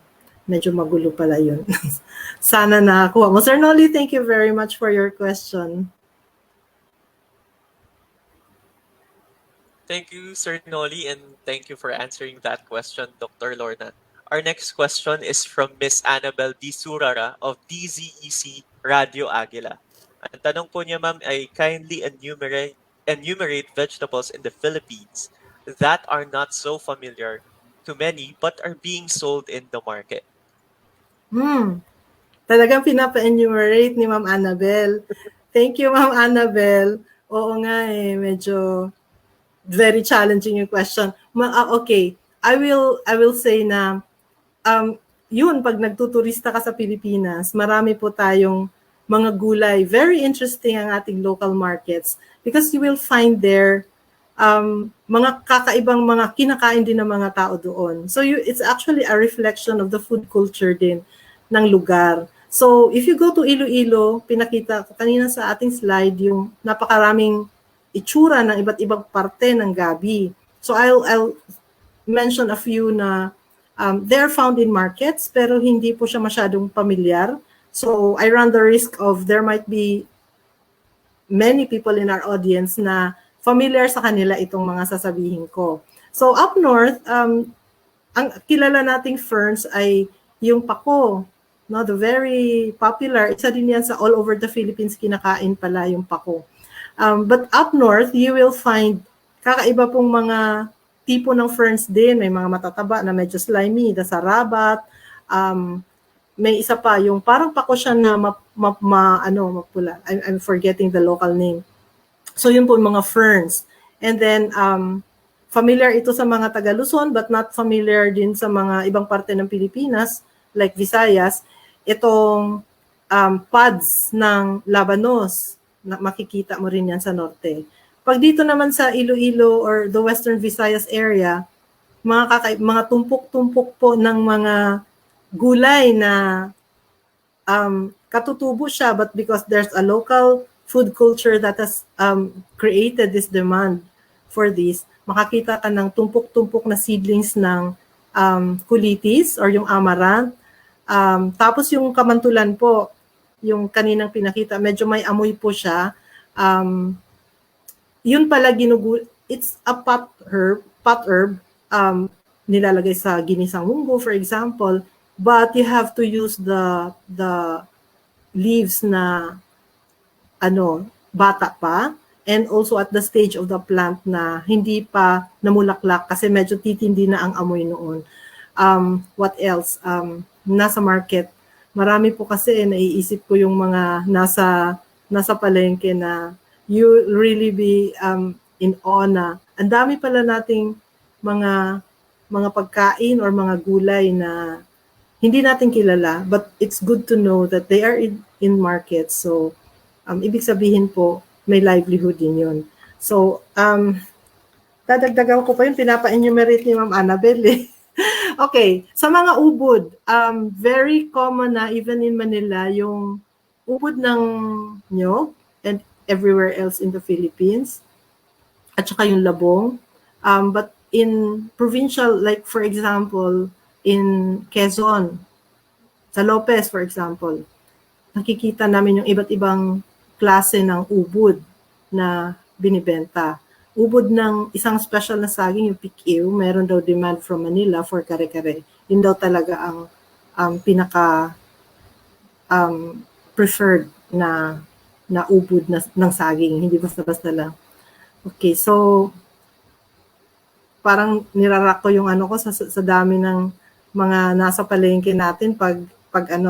Medyo magulo pala yun. Sana nakakuha mo. Sir Nolly, thank you very much for your question.
Thank you, Sir Nolly, and thank you for answering that question, Dr. Lorna. Our next question is from Miss Annabel D. Surara of DZEC Radio Aguila. Ang tanong po niya, ma'am, ay kindly enumerate vegetables in the Philippines that are not so familiar to many but are being sold in the market.
Talagang pinapa-enumerate ni Ma'am Annabel. Thank you, Ma'am Annabel. Oo nga medyo very challenging yung question. Okay, I will say na yun, pag nagtuturista ka sa Pilipinas, marami po tayong mga gulay. Very interesting ang ating local markets because you will find there mga kakaibang mga kinakain din ng mga tao doon. So it's actually a reflection of the food culture din ng lugar. So if you go to Iloilo, pinakita ko kanina sa ating slide yung napakaraming itsura ng iba't ibang parte ng gabi. So I'll mention a few na they're found in markets pero hindi po siya masyadong pamilyar. So I run the risk of there might be many people in our audience na familiar sa kanila itong mga sasabihin ko. So up north, ang kilala nating ferns ay yung pako. No, the very popular, isa din yan sa all over the Philippines, kinakain pala yung pako. But up north, you will find kakaiba pong mga tipo ng ferns din. May mga matataba na medyo slimy, the sarabat. May isa pa, yung parang pako siya na mapula. I'm forgetting the local name. So yun po yung mga ferns. And then, familiar ito sa mga taga Luzon but not familiar din sa mga ibang parte ng Pilipinas like Visayas. Itong pods ng labanos, na makikita mo rin yan sa norte. Pag dito naman sa Iloilo or the Western Visayas area, mga tumpok-tumpok po ng mga gulay na katutubo siya but because there's a local food culture that has created this demand for this, makakita ka ng tumpok-tumpok na seedlings ng kulitis or yung amaranth. Tapos yung kamantulan po, yung kaninang pinakita, medyo may amoy po siya. Yun pala it's a pot herb, nilalagay sa ginisang munggo, for example, but you have to use the leaves na bata pa, and also at the stage of the plant na hindi pa namulaklak kasi medyo titindi na ang amoy noon. What else? Nasa market, marami po kasi naiisip ko yung mga nasa palengke na you really be in awe na ang dami pala nating mga pagkain or mga gulay na hindi natin kilala, but it's good to know that they are in market. So ibig sabihin po may livelihood din yun. So dadagdagan ko pa yung pinapa-enumerate ni Ma'am Annabel eh. Okay, sa mga ubod, very common na even in Manila yung ubod ng nyog and everywhere else in the Philippines at saka yung labong. But in provincial, like for example, in Quezon, sa Lopez for example, nakikita namin yung iba't ibang klase ng ubod na binibenta. Ubod ng isang special na saging, yung pikiw, meron daw demand from Manila for kare-kare. Yun daw talaga ang pinaka preferred na ubod ng saging, hindi basta-basta lang. Okay, so parang nirarak ko yung ko sa dami ng mga nasa palengke natin pag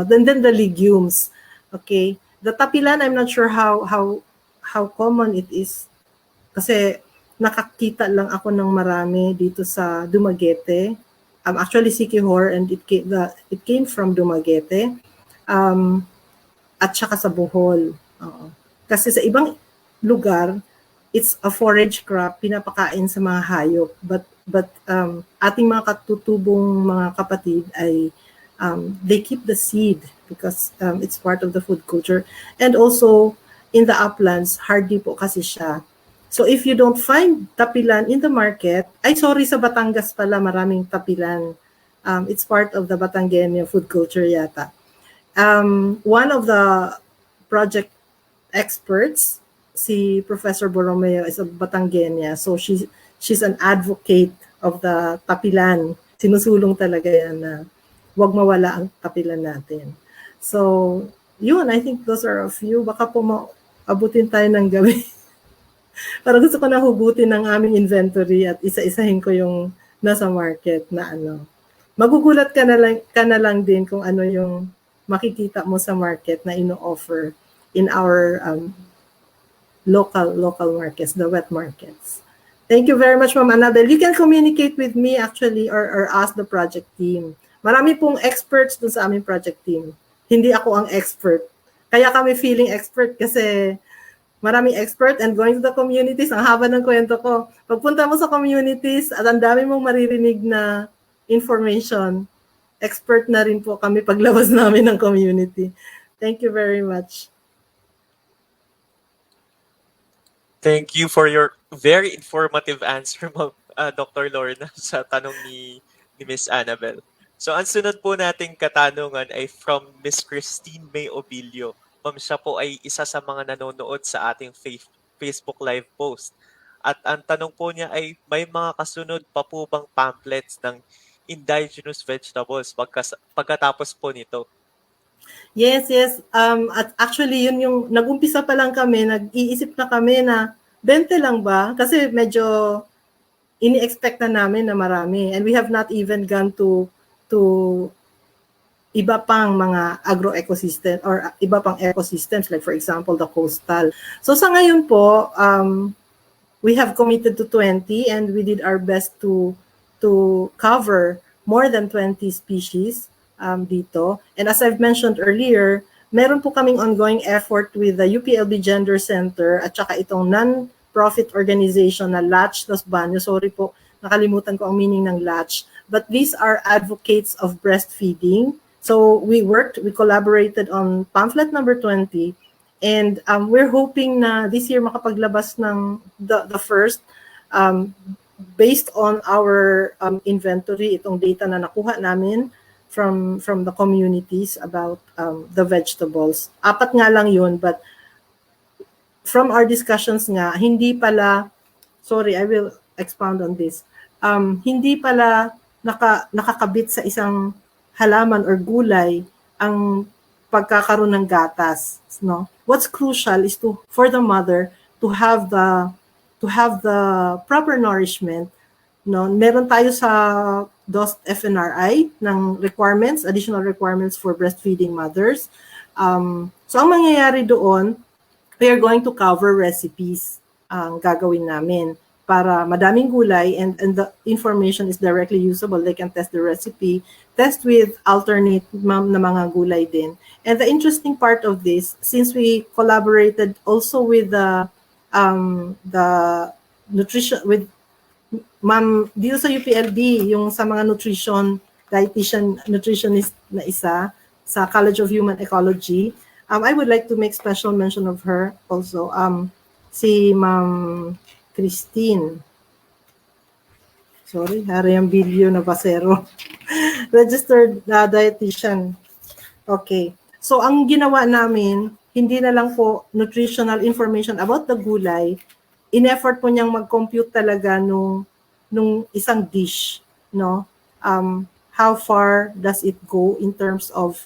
then the legumes. Okay, the tapilan, I'm not sure how common it is kasi nakakita lang ako ng marami dito sa Dumaguete. Actually Siquijor, and it came from Dumaguete. At saka sa Bohol. Kasi sa ibang lugar, it's a forage crop, pinapakain sa mga hayop. But ating mga katutubong mga kapatid ay they keep the seed because it's part of the food culture. And also, in the uplands, hardy po kasi siya. So if you don't find tapilan in the market, sa Batangas pala maraming tapilan. It's part of the Batangueño food culture yata. One of the project experts, si Professor Borromeo, is a Batangueña. So she's an advocate of the tapilan. Sinusulong talaga yan na wag mawala ang tapilan natin. So yun, I think those are a few. Baka po abutin tayo ng gabi. Parang gusto ko na hugutin ng aming inventory at isa-isahin ko yung nasa market na Magugulat ka na lang din kung ano yung makikita mo sa market na ino-offer in our local markets, the wet markets. Thank you very much, Ma'am Annabel. You can communicate with me actually or ask the project team. Marami pong experts dun sa aming project team. Hindi ako ang expert. Kaya kami feeling expert kasi maraming expert and going to the communities. Ang haba ng kwento ko. Pagpunta mo sa communities at ang dami mong maririnig na information, expert na rin po kami paglabas namin ng community. Thank you very much.
Thank you for your very informative answer, Dr. Lorna, sa tanong ni Miss Annabel. So, ang sunod po nating katanungan ay from Miss Christine May Obilio. Ma'am, siya po ay isa sa mga nanonood sa ating Facebook Live post. At ang tanong po niya ay, may mga kasunod pa po bang pamphlets ng indigenous vegetables pagkatapos po nito?
Yes, yes. At actually, yun yung nag-umpisa pa lang kami, nag-iisip na kami na 20 lang ba? Kasi medyo ini-expect na namin na marami. And we have not even gone to iba pang mga agro-ecosystem or iba pang ecosystems, like for example, the coastal. So sa ngayon po, we have committed to 20 and we did our best to cover more than 20 species dito. And as I've mentioned earlier, meron po kaming ongoing effort with the UPLB Gender Center at saka itong non-profit organization na Latch Los Baños. Sorry po, nakalimutan ko ang meaning ng Latch. But these are advocates of breastfeeding. So we collaborated on pamphlet number 20. And we're hoping na this year makapaglabas ng the first based on our inventory, itong data na nakuha namin from the communities about the vegetables. 4 nga lang yun, but from our discussions nga, hindi pala, sorry, I will expound on this. Hindi pala nakakabit sa isang halaman or gulay ang pagkakaroon ng gatas, no? What's crucial is for the mother to have the proper nourishment, no? Meron tayo sa DOST FNRI ng requirements, additional requirements for breastfeeding mothers. So ang mangyayari doon, we are going to cover recipes ang gagawin namin para madaming gulay and the information is directly usable. They can test the recipe, test with alternate na mga gulay din. And the interesting part of this, since we collaborated also with the nutrition, with Ma'am, dito sa UPLB, yung sa mga nutritionist na isa, sa College of Human Ecology, I would like to make special mention of her also. Si Ma'am Christine. Sorry, hari ang video na basero. Registered dietitian. Okay. So, ang ginawa namin, hindi na lang po nutritional information about the gulay, in-effort po niyang mag-compute talaga nung isang dish, no? How far does it go in terms of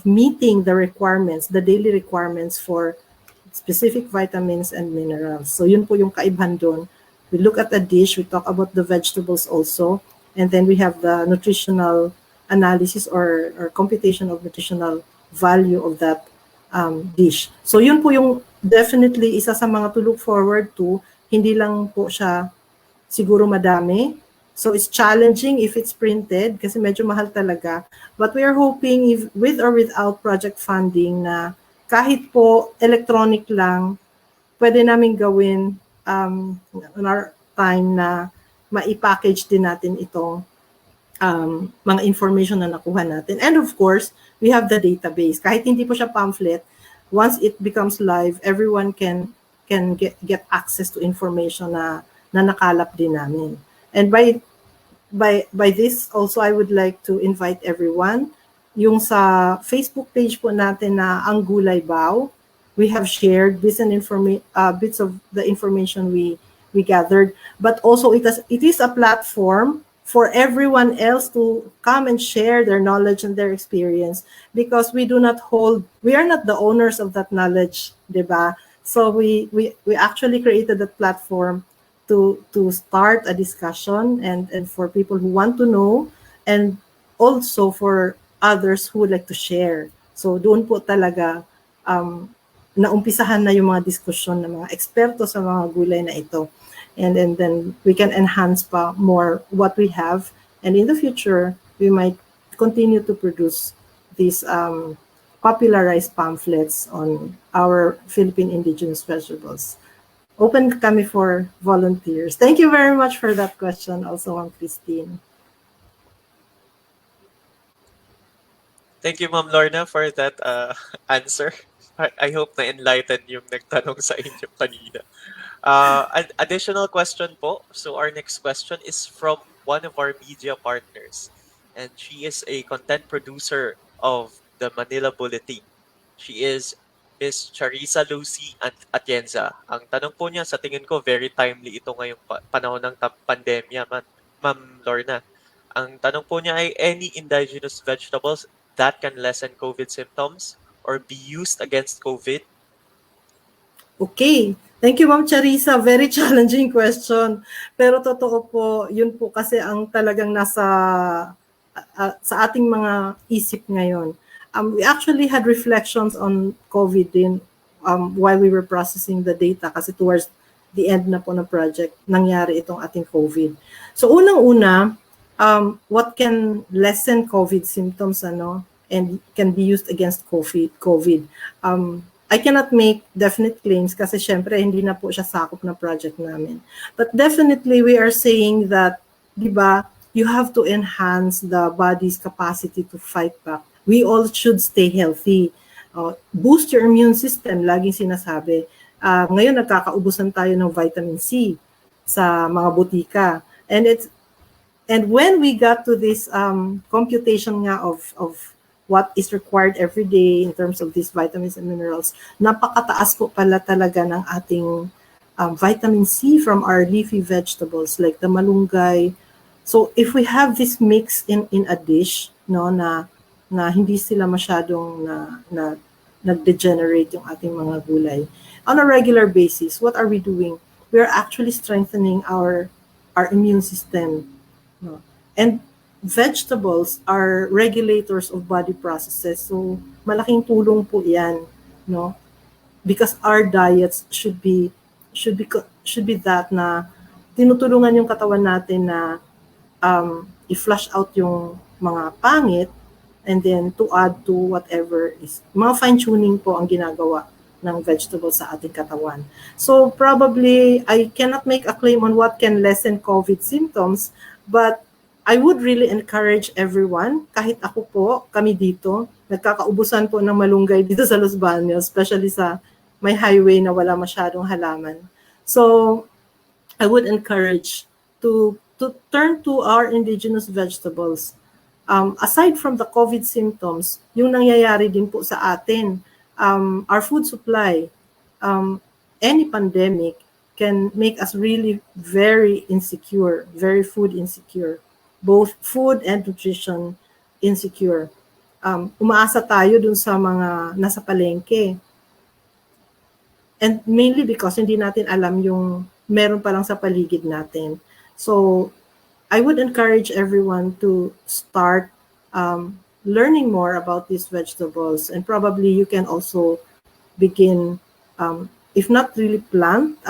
meeting the requirements, the daily requirements for specific vitamins and minerals. So yun po yung kaibahan doon. We look at the dish, we talk about the vegetables also, and then we have the nutritional analysis or computation of nutritional value of that dish. So yun po yung definitely isa sa mga to look forward to. Hindi lang po siya siguro madami. So it's challenging if it's printed kasi medyo mahal talaga. But we are hoping if with or without project funding na kahit po electronic lang, pwede namin gawin on our time na ma-package din natin itong mga information na nakuha natin. And of course, we have the database. Kahit hindi po siya pamphlet, once it becomes live, everyone can get access to information na nakalap din namin. And by this also, I would like to invite everyone. Yung sa Facebook page po natin na Ang Gulay Bao, we have shared bits of the information we gathered. But also it is a platform for everyone else to come and share their knowledge and their experience because we are not the owners of that knowledge, diba? So we actually created that platform to start a discussion and for people who want to know and also for others who would like to share. So doon po talaga naumpisahan na yung mga diskusyon ng mga eksperto sa mga gulay na ito. And then we can enhance pa more what we have. And in the future, we might continue to produce these popularized pamphlets on our Philippine indigenous vegetables. Open kami for volunteers. Thank you very much for that question also, Ma'am Christine.
Thank you, Ma'am Lorna, for that answer. I hope na-enlighten yung nagtanong sa inyo kanina. An additional question po. So our next question is from one of our media partners, and she is a content producer of the Manila Bulletin. She is Miss Charissa Lucy Atienza. Ang tanong po niya, sa tingin ko, very timely ito ngayong panahon ng pandemya, Ma'am Lorna. Ang tanong po niya ay, any indigenous vegetables that can lessen COVID symptoms or be used against COVID?
Okay. Thank you, Ma'am Charissa. Very challenging question. Pero totoo po, yun po kasi ang talagang nasa sa ating mga isip ngayon. We actually had reflections on COVID din while we were processing the data kasi towards the end na po ng project, nangyari itong ating COVID. So unang-una, what can lessen COVID symptoms and can be used against COVID? I cannot make definite claims kasi syempre hindi na po siya sakop na project namin. But definitely we are saying that, di ba, you have to enhance the body's capacity to fight back. We all should stay healthy. Boost your immune system, laging sinasabi. Ngayon nagkakaubusan tayo ng vitamin C sa mga butika. And when we got to this computation nga of what is required every day in terms of these vitamins and minerals, napakataas po pala talaga ng ating vitamin C from our leafy vegetables like the malunggay. So if we have this mix in a dish, no, na hindi sila masyadong na nag-degenerate yung ating mga gulay, on a regular basis, what are we doing? We are actually strengthening our immune system. No? And vegetables are regulators of body processes. So malaking tulong po 'yan, no? Because our diets should be that na tinutulungan yung katawan natin na i-flush out yung mga pangit and then to add to whatever is mga fine-tuning po ang ginagawa ng vegetables sa ating katawan. So probably I cannot make a claim on what can lessen COVID symptoms, but I would really encourage everyone, kahit ako po, kami dito, nagkakaubusan po ng malunggay dito sa Los Baños, especially sa may highway na wala masyadong halaman. So, I would encourage to turn to our indigenous vegetables. Aside from the COVID symptoms, yung nangyayari din po sa atin, our food supply, any pandemic can make us really very insecure, very food insecure. Both food and nutrition insecure. Umaasa tayo dun sa mga nasa palengke. And mainly because hindi natin alam yung meron pa lang sa paligid natin. So, I would encourage everyone to start learning more about these vegetables. And probably you can also begin, if not really plant,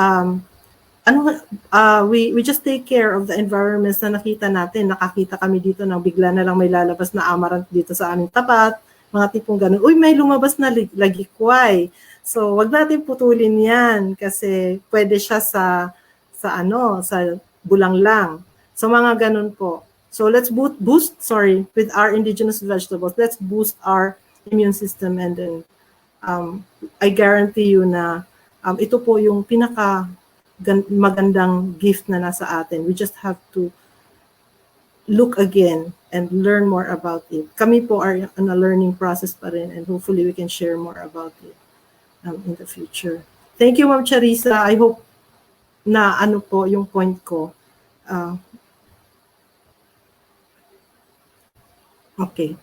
we just take care of the environments na nakita natin. Nakakita kami dito nang bigla na lang may lalabas na amaranth dito sa aming tapat. Mga tipong ganun, uy, may lumabas na lagikway. So, wag natin putulin yan kasi pwede siya sa bulang lang. So, mga ganun po. So, let's boost with our indigenous vegetables. Let's boost our immune system and then I guarantee you na ito po yung magandang gift na nasa atin. We just have to look again and learn more about it. Kami po are on a learning process pa rin and hopefully we can share more about it in the future. Thank you, Ma'am Charissa. I hope na po yung point ko. Okay.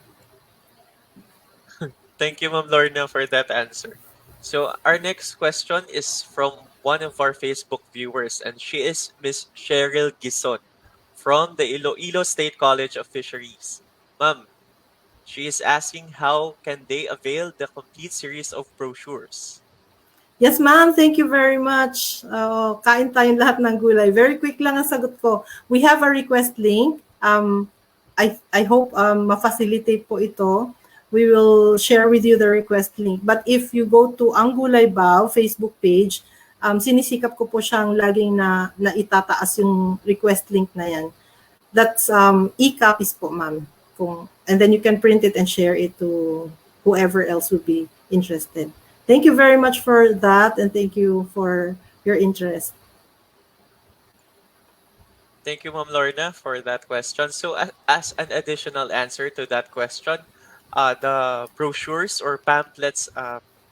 Thank you, Ma'am Lorna, for that answer. So our next question is from one of our Facebook viewers, and she is Miss Cheryl Gison from the Iloilo State College of Fisheries. Ma'am, she is asking how can they avail the complete series of brochures?
Yes, ma'am. Thank you very much. Kain tayong lahat ng gulay. Very quick lang ang sagot ko. We have a request link. I hope ma-facilitate po ito. We will share with you the request link. But if you go to Ang Gulay Bao Facebook page, sinisikap ko po siyang laging na itataas yung request link na yan. That's e-copies po, ma'am. And then you can print it and share it to whoever else would be interested. Thank you very much for that, and thank you for your interest.
Thank you, Ma'am Lorna, for that question. So, as an additional answer to that question, the brochures or pamphlets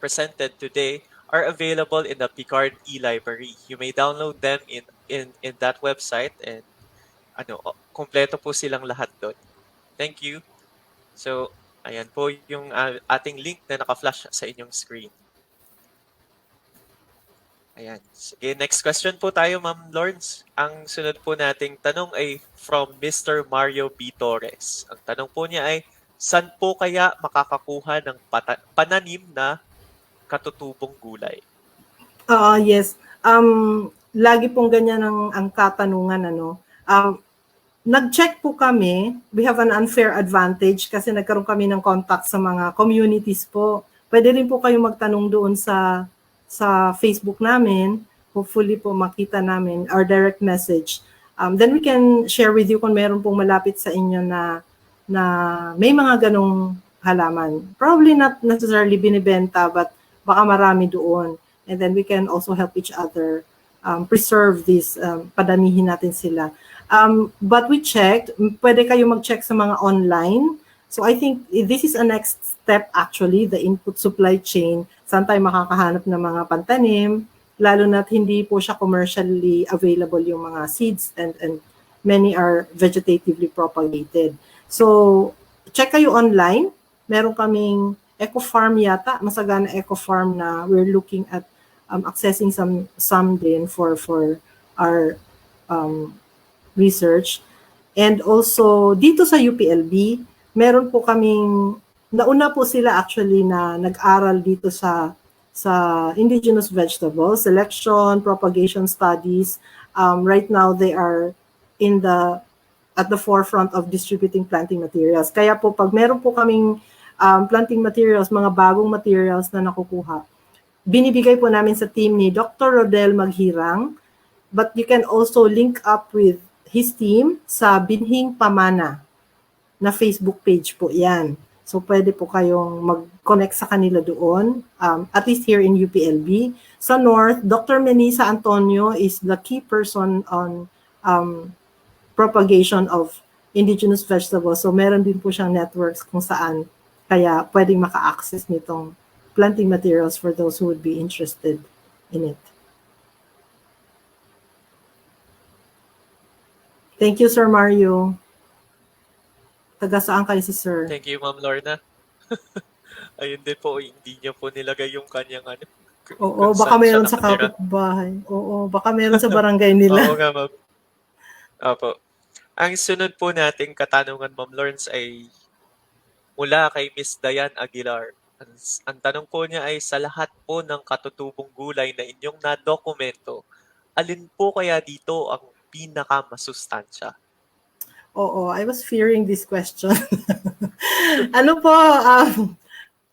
presented today are available in the Picard e-library. You may download them in that website, and kompleto po silang lahat doon. Thank you. So, ayan po yung ating link na naka-flash sa inyong screen. Ayan. Sige, next question po tayo, Ma'am Lawrence. Ang sunod po nating tanong ay from Mr. Mario B. Torres. Ang tanong po niya ay, saan po kaya makakakuha ng pananim na katutubong gulay?
Yes. Lagi pong ganyan ang katanungan, ano. Nag-check po kami. We have an unfair advantage kasi nagkaroon kami ng contact sa mga communities po. Pwede rin po kayong magtanong doon sa Facebook namin. Hopefully po makita namin our direct message. Then we can share with you kung meron pong malapit sa inyo na may mga ganong halaman. Probably not necessarily binibenta, but baka marami doon. And then we can also help each other preserve this, padamihin natin sila. But we checked, pwede kayo mag-check sa mga online. So I think this is a next step actually, the input supply chain. Saan tayo makakahanap ng mga pantanim, lalo na't hindi po siya commercially available yung mga seeds and many are vegetatively propagated. So check kayo online. Meron kaming eco farm yata, masagana eco farm na we're looking at accessing some din for our research. And also dito sa UPLB, meron po kaming nauna po sila actually na nag-aral dito sa indigenous vegetables, selection, propagation studies. Right now they are at the forefront of distributing planting materials. Kaya po pag meron po kaming planting materials, mga bagong materials na nakukuha, binibigay po namin sa team ni Dr. Rodel Maghirang, but you can also link up with his team sa Binhing Pamana na Facebook page po yan. So pwede po kayong mag-connect sa kanila doon, at least here in UPLB. Sa North, Dr. Menisa Antonio is the key person on propagation of indigenous vegetables. So meron din po siyang networks kung saan kaya pwedeng maka-access nitong planting materials for those who would be interested in it. Thank you, Sir Mario. Taga saan kayo si Sir?
Thank you, Ma'am Lorna. Ayun din po, hindi niya po nilagay yung kanyang
Oo, baka meron sa kapitbahay. Oo, baka meron sa barangay nila.
Oo nga, Ma'am. Opo. Ang sunod po nating katanungan, Ma'am Lawrence, ay mula kay Miss Diane Aguilar. Ang tanong po niya ay, sa lahat po ng katutubong gulay na inyong na-dokumento, alin po kaya dito ang pinakamasustansya?
Oo, I was fearing this question. Ano po,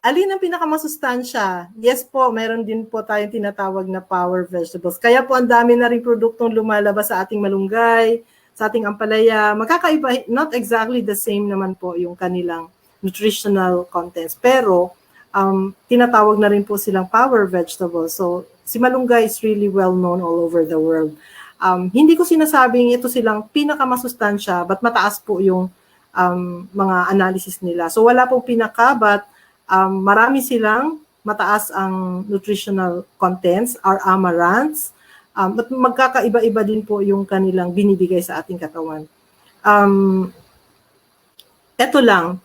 alin ang pinakamasustansya? Yes po, meron din po tayong tinatawag na power vegetables. Kaya po ang dami na rin produktong lumalabas sa ating malunggay, sa ating ampalaya. Magkakaiba, not exactly the same naman po yung kanilang nutritional contents. Pero tinatawag na rin po silang power vegetables. So si malunggay is really well known all over the world. Hindi ko sinasabing ito silang pinakamasustansya, but mataas po yung mga analysis nila. So wala pong pinaka, but marami silang mataas ang nutritional contents, our amaranths, but magkakaiba-iba din po yung kanilang binibigay sa ating katawan. Ito lang,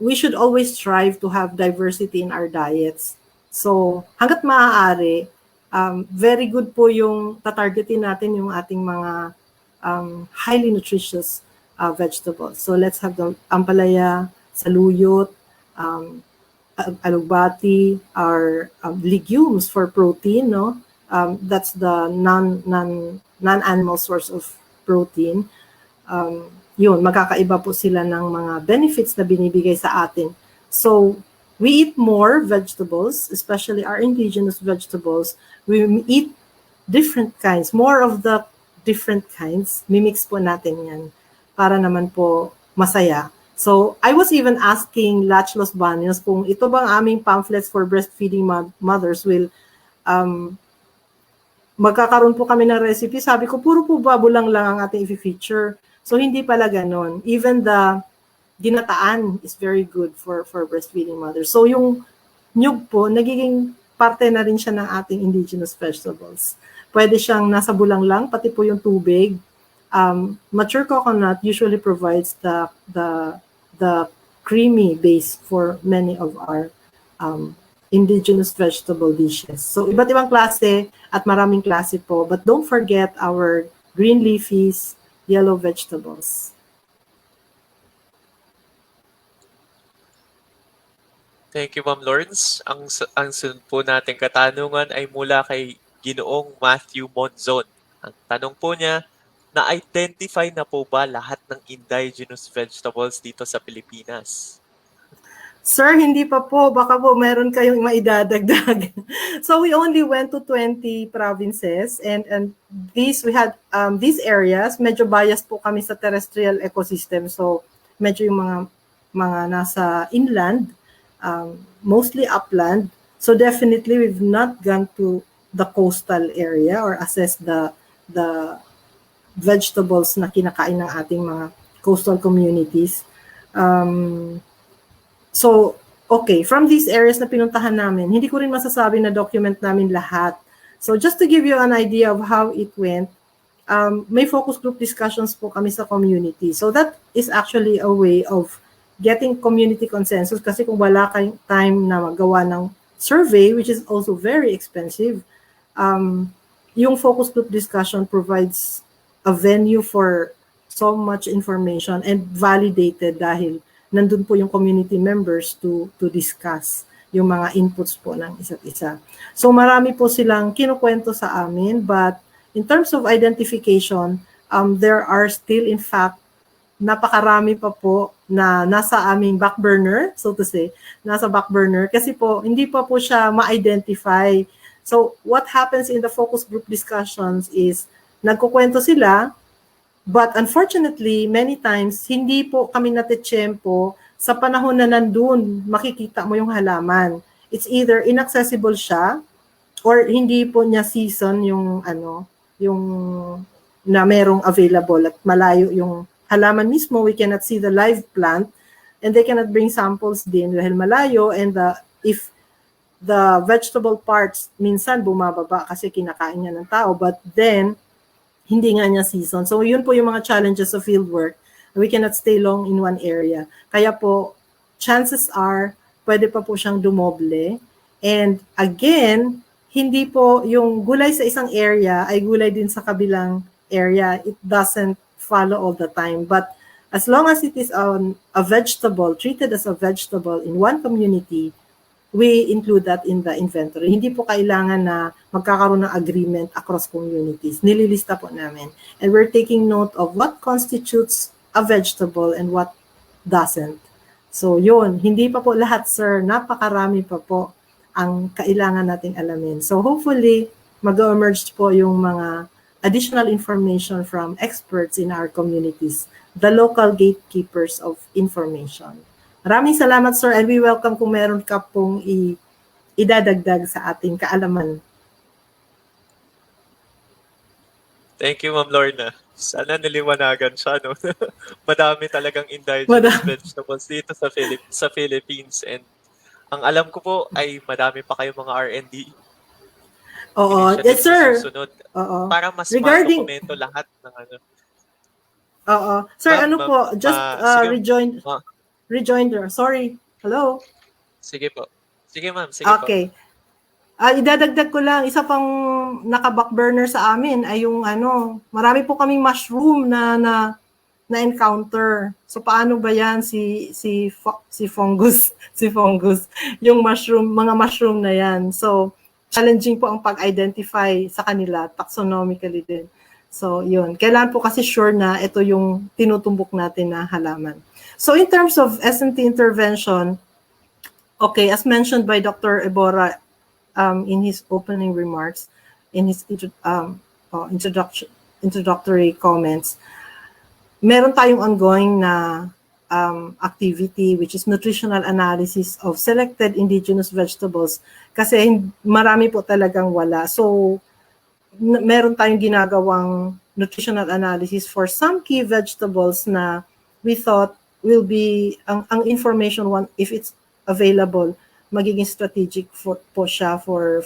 we should always strive to have diversity in our diets. So hanggat maaari, very good po yung tatargetin natin yung ating mga highly nutritious vegetables. So let's have the ampalaya, saluyot, alugbati, our legumes for protein, no? That's the non-animal source of protein. Yun, magkakaiba po sila ng mga benefits na binibigay sa atin. So we eat more vegetables, especially our indigenous vegetables. We eat different kinds, more of the different kinds. Mimix po natin yan para naman po masaya. So, I was even asking Latch Los Baños kung ito bang aming pamphlets for breastfeeding mothers will magkakaroon po kami ng recipe. Sabi ko, puro po babolang lang ang ating i-feature. So, hindi pala ganon. Even the ginataan is very good for breastfeeding mothers. So, yung nyug po, nagiging parte na rin siya ng ating indigenous vegetables. Pwede siyang nasa bulang lang, pati po yung tubig. Mature coconut usually provides the creamy base for many of our indigenous vegetable dishes. So, iba't ibang klase at maraming klase po. But don't forget our green leafies, yellow vegetables.
Thank you, Ma'am Lawrence. Ang sunod po nating katanungan ay mula kay Ginoong Matthew Monzon. Ang tanong po niya, na-identify na po ba lahat ng indigenous vegetables dito sa Pilipinas?
Sir, hindi pa po. Baka po meron kayong maidadagdag. So we only went to 20 provinces and we had these areas, medyo biased po kami sa terrestrial ecosystem. So medyo yung mga nasa inland, mostly upland. So definitely we've not gone to the coastal area or assessed the vegetables na kinakain ng ating mga coastal communities. So, okay, from these areas na pinuntahan namin, hindi ko rin masasabi na document namin lahat. So, just to give you an idea of how it went, may focus group discussions po kami sa community. So, that is actually a way of getting community consensus kasi kung wala kayong time na magawa ng survey, which is also very expensive, yung focus group discussion provides a venue for so much information and validated dahil nandun po yung community members to discuss yung mga inputs po ng isa't isa. So marami po silang kinukwento sa amin, but in terms of identification, there are still in fact napakarami pa po na nasa aming back burner, so to say, nasa back burner kasi po hindi pa po siya ma-identify. So what happens in the focus group discussions is nagkukwento sila, but unfortunately, many times, hindi po kami natitsyempo sa panahon na nandun, makikita mo yung halaman. It's either inaccessible siya, or hindi po niya season yung na merong available at malayo yung halaman mismo. We cannot see the live plant, and they cannot bring samples din dahil malayo, and if the vegetable parts minsan bumababa kasi kinakain niya ng tao, but then hindi nga niya season. So yun po yung mga challenges of fieldwork. We cannot stay long in one area. Kaya po, chances are, pwede pa po siyang dumoble. And again, hindi po yung gulay sa isang area ay gulay din sa kabilang area. It doesn't follow all the time. But as long as it is a vegetable, treated as a vegetable in one community, we include that in the inventory. Hindi po kailangan na magkakaroon ng agreement across communities. Nililista po namin. And we're taking note of what constitutes a vegetable and what doesn't. So yun, hindi pa po lahat, sir. Napakarami pa po ang kailangan nating alamin. So hopefully, mag-emerge po yung mga additional information from experts in our communities, the local gatekeepers of information. Maraming salamat, sir, and we welcome kung meron ka pong idadagdag sa ating kaalaman.
Thank you, Ma'am Lorna. Sana niliwanagan siya, no? Madami talagang indigenous vegetables dito sa Philippines, and ang alam ko po ay madami pa kayong mga R&D.
Oo, yes, sir.
Susunod,
Oo.
para mas
Regarding
madokumento lahat ng ano.
Oo. Sir, po, just
sige,
rejoinder. Sorry. Hello?
Sige po. Sige, ma'am. Sige po.
Okay. Idadagdag ko lang, isa pang naka-back burner sa amin ay yung marami po kaming mushroom na encounter. So paano ba yan si fungus, yung mushroom, mga mushroom na yan. So challenging po ang pag-identify sa kanila taxonomically din. So yun, kailangan po kasi sure na ito yung tinutumbok natin na halaman. So in terms of S&T intervention, okay, as mentioned by Dr. Ebora in his opening remarks, in his introductory comments, meron tayong ongoing na activity, which is nutritional analysis of selected indigenous vegetables. Kasi marami po talagang wala. So, meron tayong ginagawang nutritional analysis for some key vegetables na we thought will be, ang information one, if it's available, magiging strategic po siya for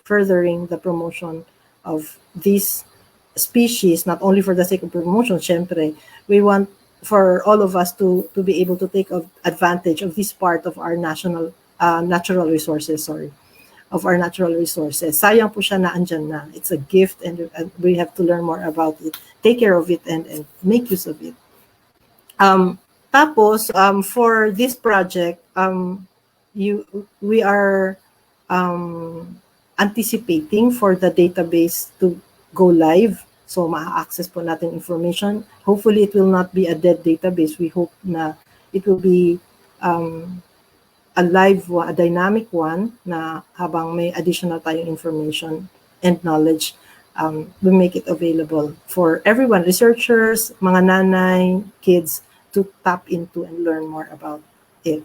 furthering the promotion of these species, not only for the sake of promotion, syempre, we want for all of us to be able to take advantage of this part of our natural resources, of our natural resources. Sayang po siya na andyan na. It's a gift and we have to learn more about it, take care of it, and make use of it. Tapos, for this project, we are anticipating for the database to go live. So, ma-access po natin information. Hopefully, it will not be a dead database. We hope na it will be a live, a dynamic one na habang may additional tayong information and knowledge, we make it available for everyone, researchers, mga nanay, kids, to tap into and learn more about it.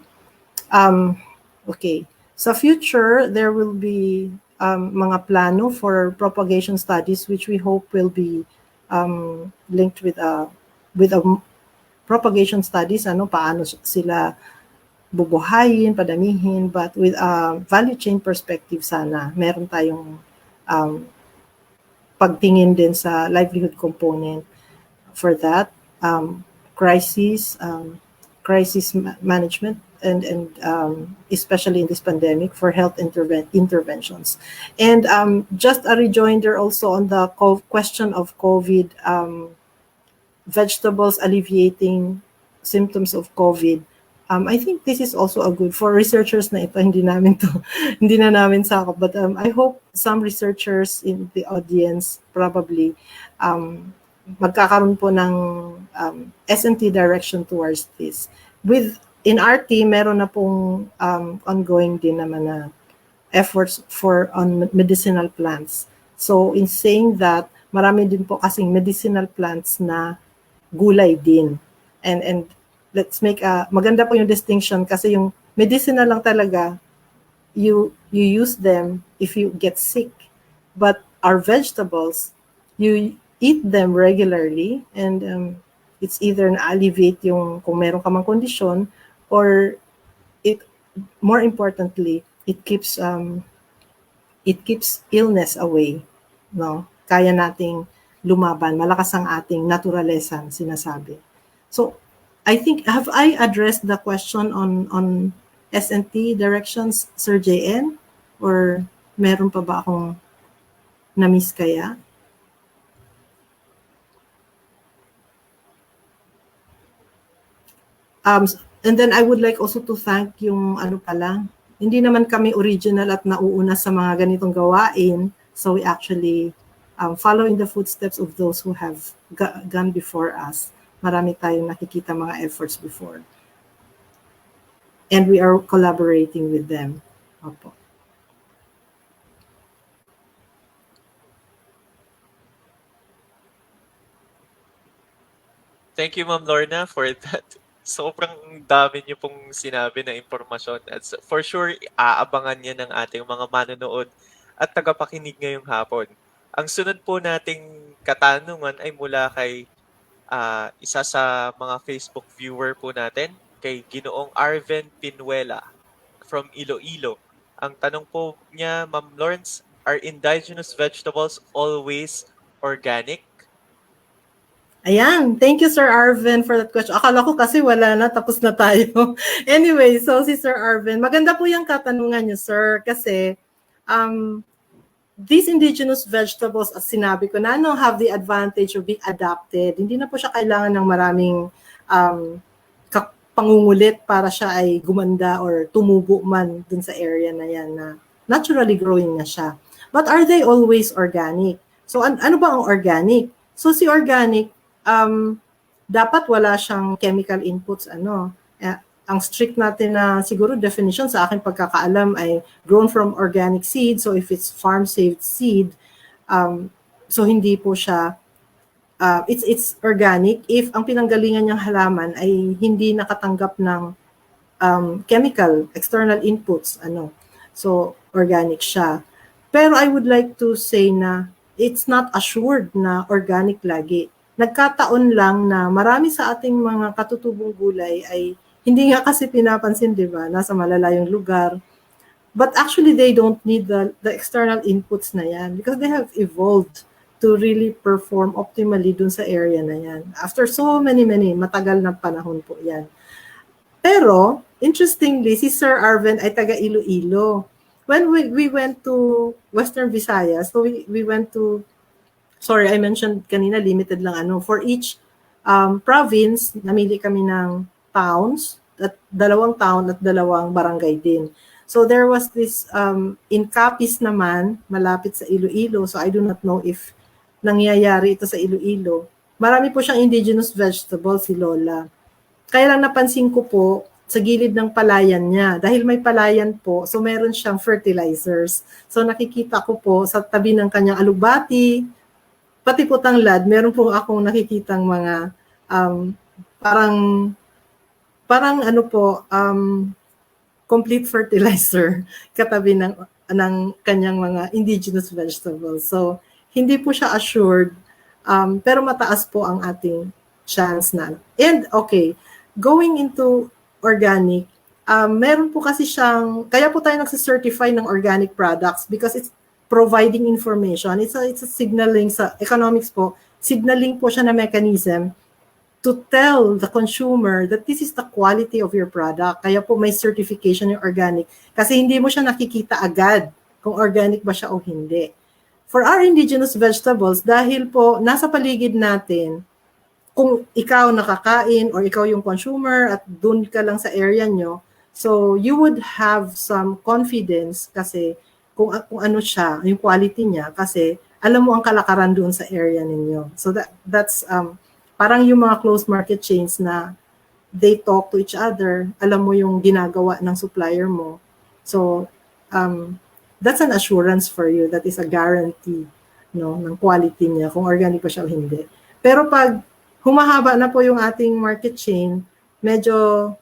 Okay. Sa future, there will be mga plano for propagation studies, which we hope will be linked with a propagation studies, paano sila bubuhayin, padamihin, but with a value chain perspective sana. Meron tayong pagtingin din sa livelihood component for that, crisis management, and especially in this pandemic for health interventions. And just a rejoinder also on the question of COVID, vegetables alleviating symptoms of COVID. I think this is also a good for researchers na ito, hindi na namin sakop, but I hope some researchers in the audience probably magkakaroon po ng S&T direction towards this. In our team, meron na pong ongoing din naman na efforts on medicinal plants. So in saying that, marami din po kasing medicinal plants na gulay din. And let's make maganda po yung distinction kasi yung medicinal lang talaga, you use them if you get sick. But our vegetables, you eat them regularly and it's either na-alleviate yung kung meron ka mang kondisyon or more importantly, it keeps illness away, no? Kaya nating lumaban, malakas ang ating naturalesa, sinasabi. So, I think, have I addressed the question on S&T directions, Sir JN? Or meron pa ba akong na-miss kaya? And then I would like also to thank yung hindi naman kami original at nauuna sa mga ganitong gawain. So we actually follow in the footsteps of those who have gone before us. Marami tayong nakikita mga efforts before. And we are collaborating with them. Opo.
Thank you, Ma'am Lorna, for that. Sobrang dami niyo pong sinabi na impormasyon. At for sure, aabangan niya ng ating mga manonood at tagapakinig ngayong hapon. Ang sunod po nating katanungan ay mula kay isa sa mga Facebook viewer po natin, kay Ginoong Arven Pinuela from Iloilo. Ang tanong po niya, Ma'am Lawrence, are indigenous vegetables always organic?
Ayan, thank you Sir Arvin for that question. Akala ko kasi wala na, tapos na tayo. Anyway, so si Sir Arvin, maganda po yung katanungan niyo, sir, kasi these indigenous vegetables, as sinabi ko na, have the advantage of being adapted. Hindi na po siya kailangan ng maraming pangungulit para siya ay gumanda or tumubo man dun sa area na yan na naturally growing na siya. But are they always organic? So ano ba ang organic? So si organic, dapat wala siyang chemical inputs. Ang strict natin na siguro definition sa aking pagkakaalam ay grown from organic seed. So if it's farm-saved seed, so hindi po siya it's organic if ang pinanggalingan niyang halaman ay hindi nakatanggap ng chemical, external inputs, ano. So, organic siya. Pero I would like to say na it's not assured na organic lagi. Nagkataon lang na marami sa ating mga katutubong gulay ay hindi nga kasi pinapansin, di ba? Nasa malalayong lugar. But actually, they don't need the external inputs na yan because they have evolved to really perform optimally dun sa area na yan. After so many, matagal na panahon po yan. Pero, interestingly, si Sir Arvin ay taga Iloilo. When we went to Western Visayas, so we went to, sorry, I mentioned kanina, limited lang ano. For each province, namili kami ng towns, at dalawang town at dalawang barangay din. So there was this, in Capiz naman, malapit sa Iloilo, so I do not know if nangyayari ito sa Iloilo. Marami po siyang indigenous vegetables, si Lola. Kaya lang napansin ko po sa gilid ng palayan niya. Dahil may palayan po, so meron siyang fertilizers. So nakikita ko po sa tabi ng kanyang alubati, pati po tanglad, meron po akong nakikitang mga parang ano po, complete fertilizer katabi ng kanyang mga indigenous vegetables. So hindi po siya assured, pero mataas po ang ating chance na. And okay, going into organic, meron po kasi siyang, kaya po tayo nagsicertify ng organic products because it's providing information. It's a signaling sa economics po, signaling po siya na mechanism to tell the consumer that this is the quality of your product. Kaya po may certification yung organic. Kasi hindi mo siya nakikita agad kung organic ba siya o hindi. For our indigenous vegetables, dahil po nasa paligid natin, kung ikaw nakakain or ikaw yung consumer at dun ka lang sa area nyo, so you would have some confidence kasi kung ano siya, yung quality niya, kasi alam mo ang kalakaran doon sa area ninyo. So that's parang yung mga closed market chains na they talk to each other, alam mo yung ginagawa ng supplier mo. So that's an assurance for you, that is a guarantee, no, ng quality niya, kung organic pa siya o hindi. Pero pag humahaba na po yung ating market chain, medyo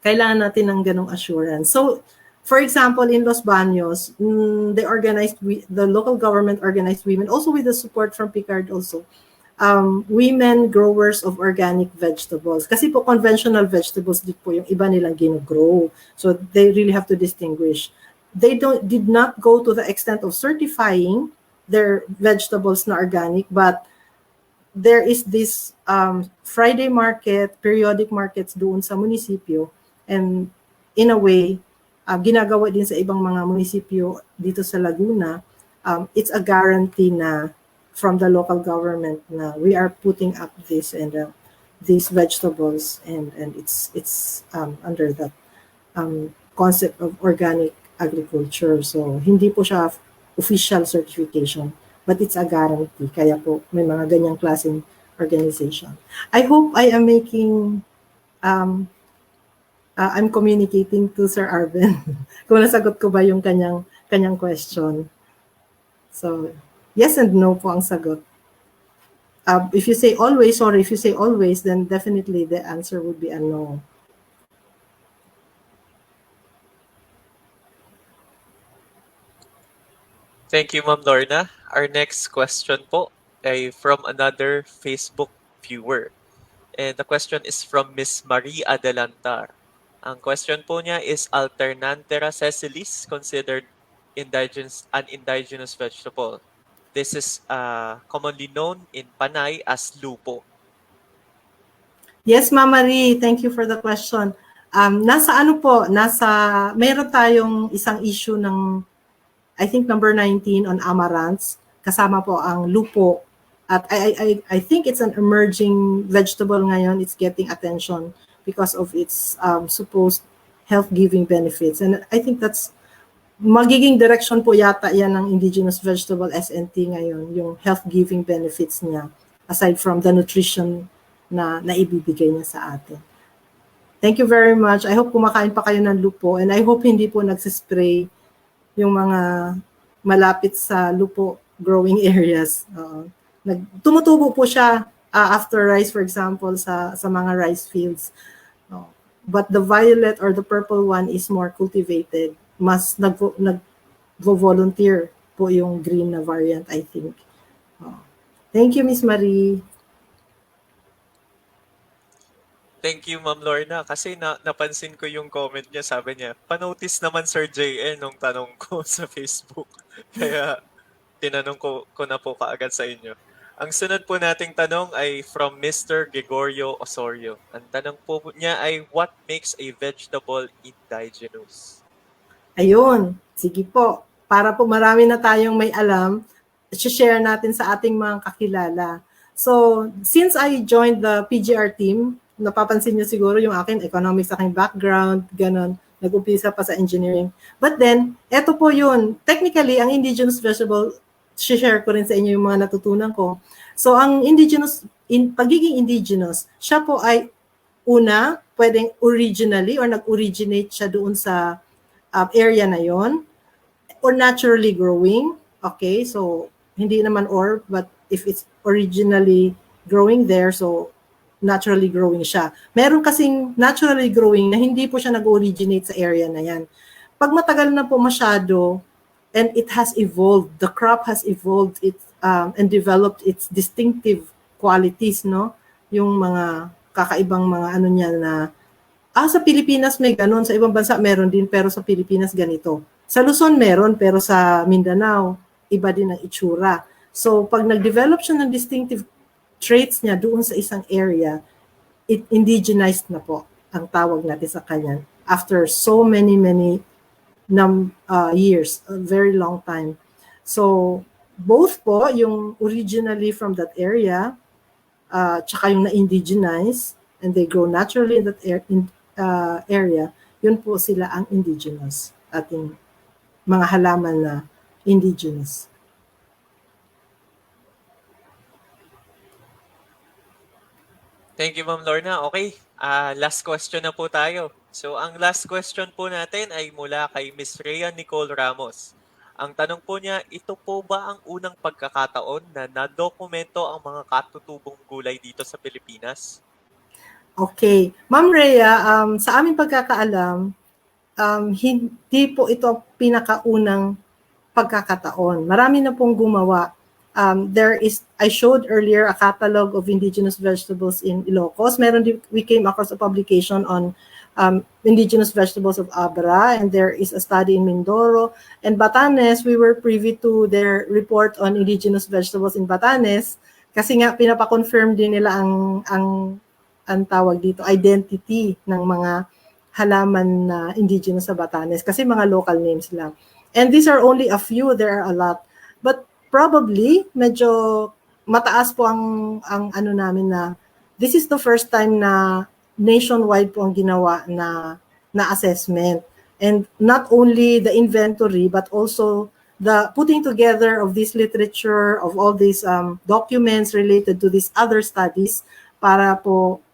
kailangan natin ng ganong assurance. So, for example, in Los Baños, the local government organized women, also with the support from Picard also, women growers of organic vegetables. Kasi po conventional vegetables din po yung iba nilang gino-grow. So, they really have to distinguish. They did not go to the extent of certifying their vegetables na organic, but there is this Friday market, periodic markets doon sa munisipyo, and in a way, ginagawa din sa ibang mga munisipyo dito sa Laguna. It's a guarantee na from the local government na we are putting up this and these vegetables, and it's under that concept of organic agriculture. So hindi po siya official certification, but it's a guarantee. Kaya po, may mga ganyang klaseng organization. I hope I am making, I'm communicating to Sir Arvin. Kung nasagot ko ba yung kanyang question. So, yes and no po ang sagot. If you say always, or if you say always, then definitely the answer would be a no.
Thank you, Ma'am Lorna. Our next question po ay from another Facebook viewer. And the question is from Miss Marie Adelantar. Ang question po niya is, Alternanthera sessilis considered an indigenous vegetable? This is commonly known in Panay as lupo.
Yes, Ma'am Marie, thank you for the question. Meron tayong isang issue ng, I think number 19 on amaranths, kasama po ang lupo. At I think it's an emerging vegetable ngayon. It's getting attention because of its supposed health-giving benefits. And I think that's magiging direction po yata yan ng indigenous vegetable SNT ngayon, yung health-giving benefits niya, aside from the nutrition na naibibigay niya sa atin. Thank you very much. I hope kumakain pa kayo ng lupo, and I hope hindi po nagsispray yung mga malapit sa lupo growing areas. Tumutubo po siya after rice, for example, sa mga rice fields. Oh. But the violet or the purple one is more cultivated. Mas nag-volunteer po yung green na variant, I think. Oh. Thank you, Miss Marie.
Thank you, Ma'am Lorna. Kasi napansin ko yung comment niya. Sabi niya, panotice naman Sir JN nung tanong ko sa Facebook. Kaya tinanong ko na po kaagad sa inyo. Ang sunod po nating tanong ay from Mr. Gregorio Osorio. Ang tanong po niya ay, what makes a vegetable indigenous?
Ayun, sige po. Para po marami na tayong may alam, share natin sa ating mga kakilala. So, since I joined the PGR team, napapansin niyo siguro yung akin economics, aking background, ganun. Nag-umpisa pa sa engineering. But then, eto po yun. Technically, ang indigenous vegetable, share ko rin sa inyo yung mga natutunan ko. So, ang indigenous, pagiging indigenous, siya po ay una, pwedeng originally or nag-originate siya doon sa area na yon, or naturally growing. Okay, so hindi naman or, but if it's originally growing there, so naturally growing siya. Meron kasing naturally growing na hindi po siya nag-originate sa area na yan. Pag matagal na po masyado, and it has evolved, the crop has evolved and developed its distinctive qualities, no? Yung mga kakaibang mga ano niya na, sa Pilipinas may ganun, sa ibang bansa meron din, pero sa Pilipinas ganito. Sa Luzon meron, pero sa Mindanao, iba din ang itsura. So, pag nag-develop siya ng distinctive traits niya doon sa isang area, it indigenized na po ang tawag natin sa kanya. After so many years, a very long time. So, both po, yung originally from that area, tsaka yung na-indigenize, and they grow naturally in that area, yun po sila ang indigenous, ating mga halaman na indigenous.
Thank you, Ma'am Lorna. Okay, last question na po tayo. So, ang last question po natin ay mula kay Miss Rhea Nicole Ramos. Ang tanong po niya, ito po ba ang unang pagkakataon na nadokumento ang mga katutubong gulay dito sa Pilipinas?
Okay. Ma'am Rhea, sa aming pagkakaalam, hindi po ito pinakaunang pagkakataon. Marami na pong gumawa. I showed earlier a catalog of indigenous vegetables in Ilocos. We came across a publication on indigenous vegetables of Abra, and there is a study in Mindoro. And Batanes, we were privy to their report on indigenous vegetables in Batanes, kasi nga pinapakonfirm din nila ang tawag dito, identity ng mga halaman na indigenous sa Batanes, kasi mga local names lang. And these are only a few, there are a lot. But probably, medyo mataas po ang ano namin na this is the first time na nationwide po ang ginawa na assessment. And not only the inventory, but also the putting together of this literature, of all these documents related to these other studies, para po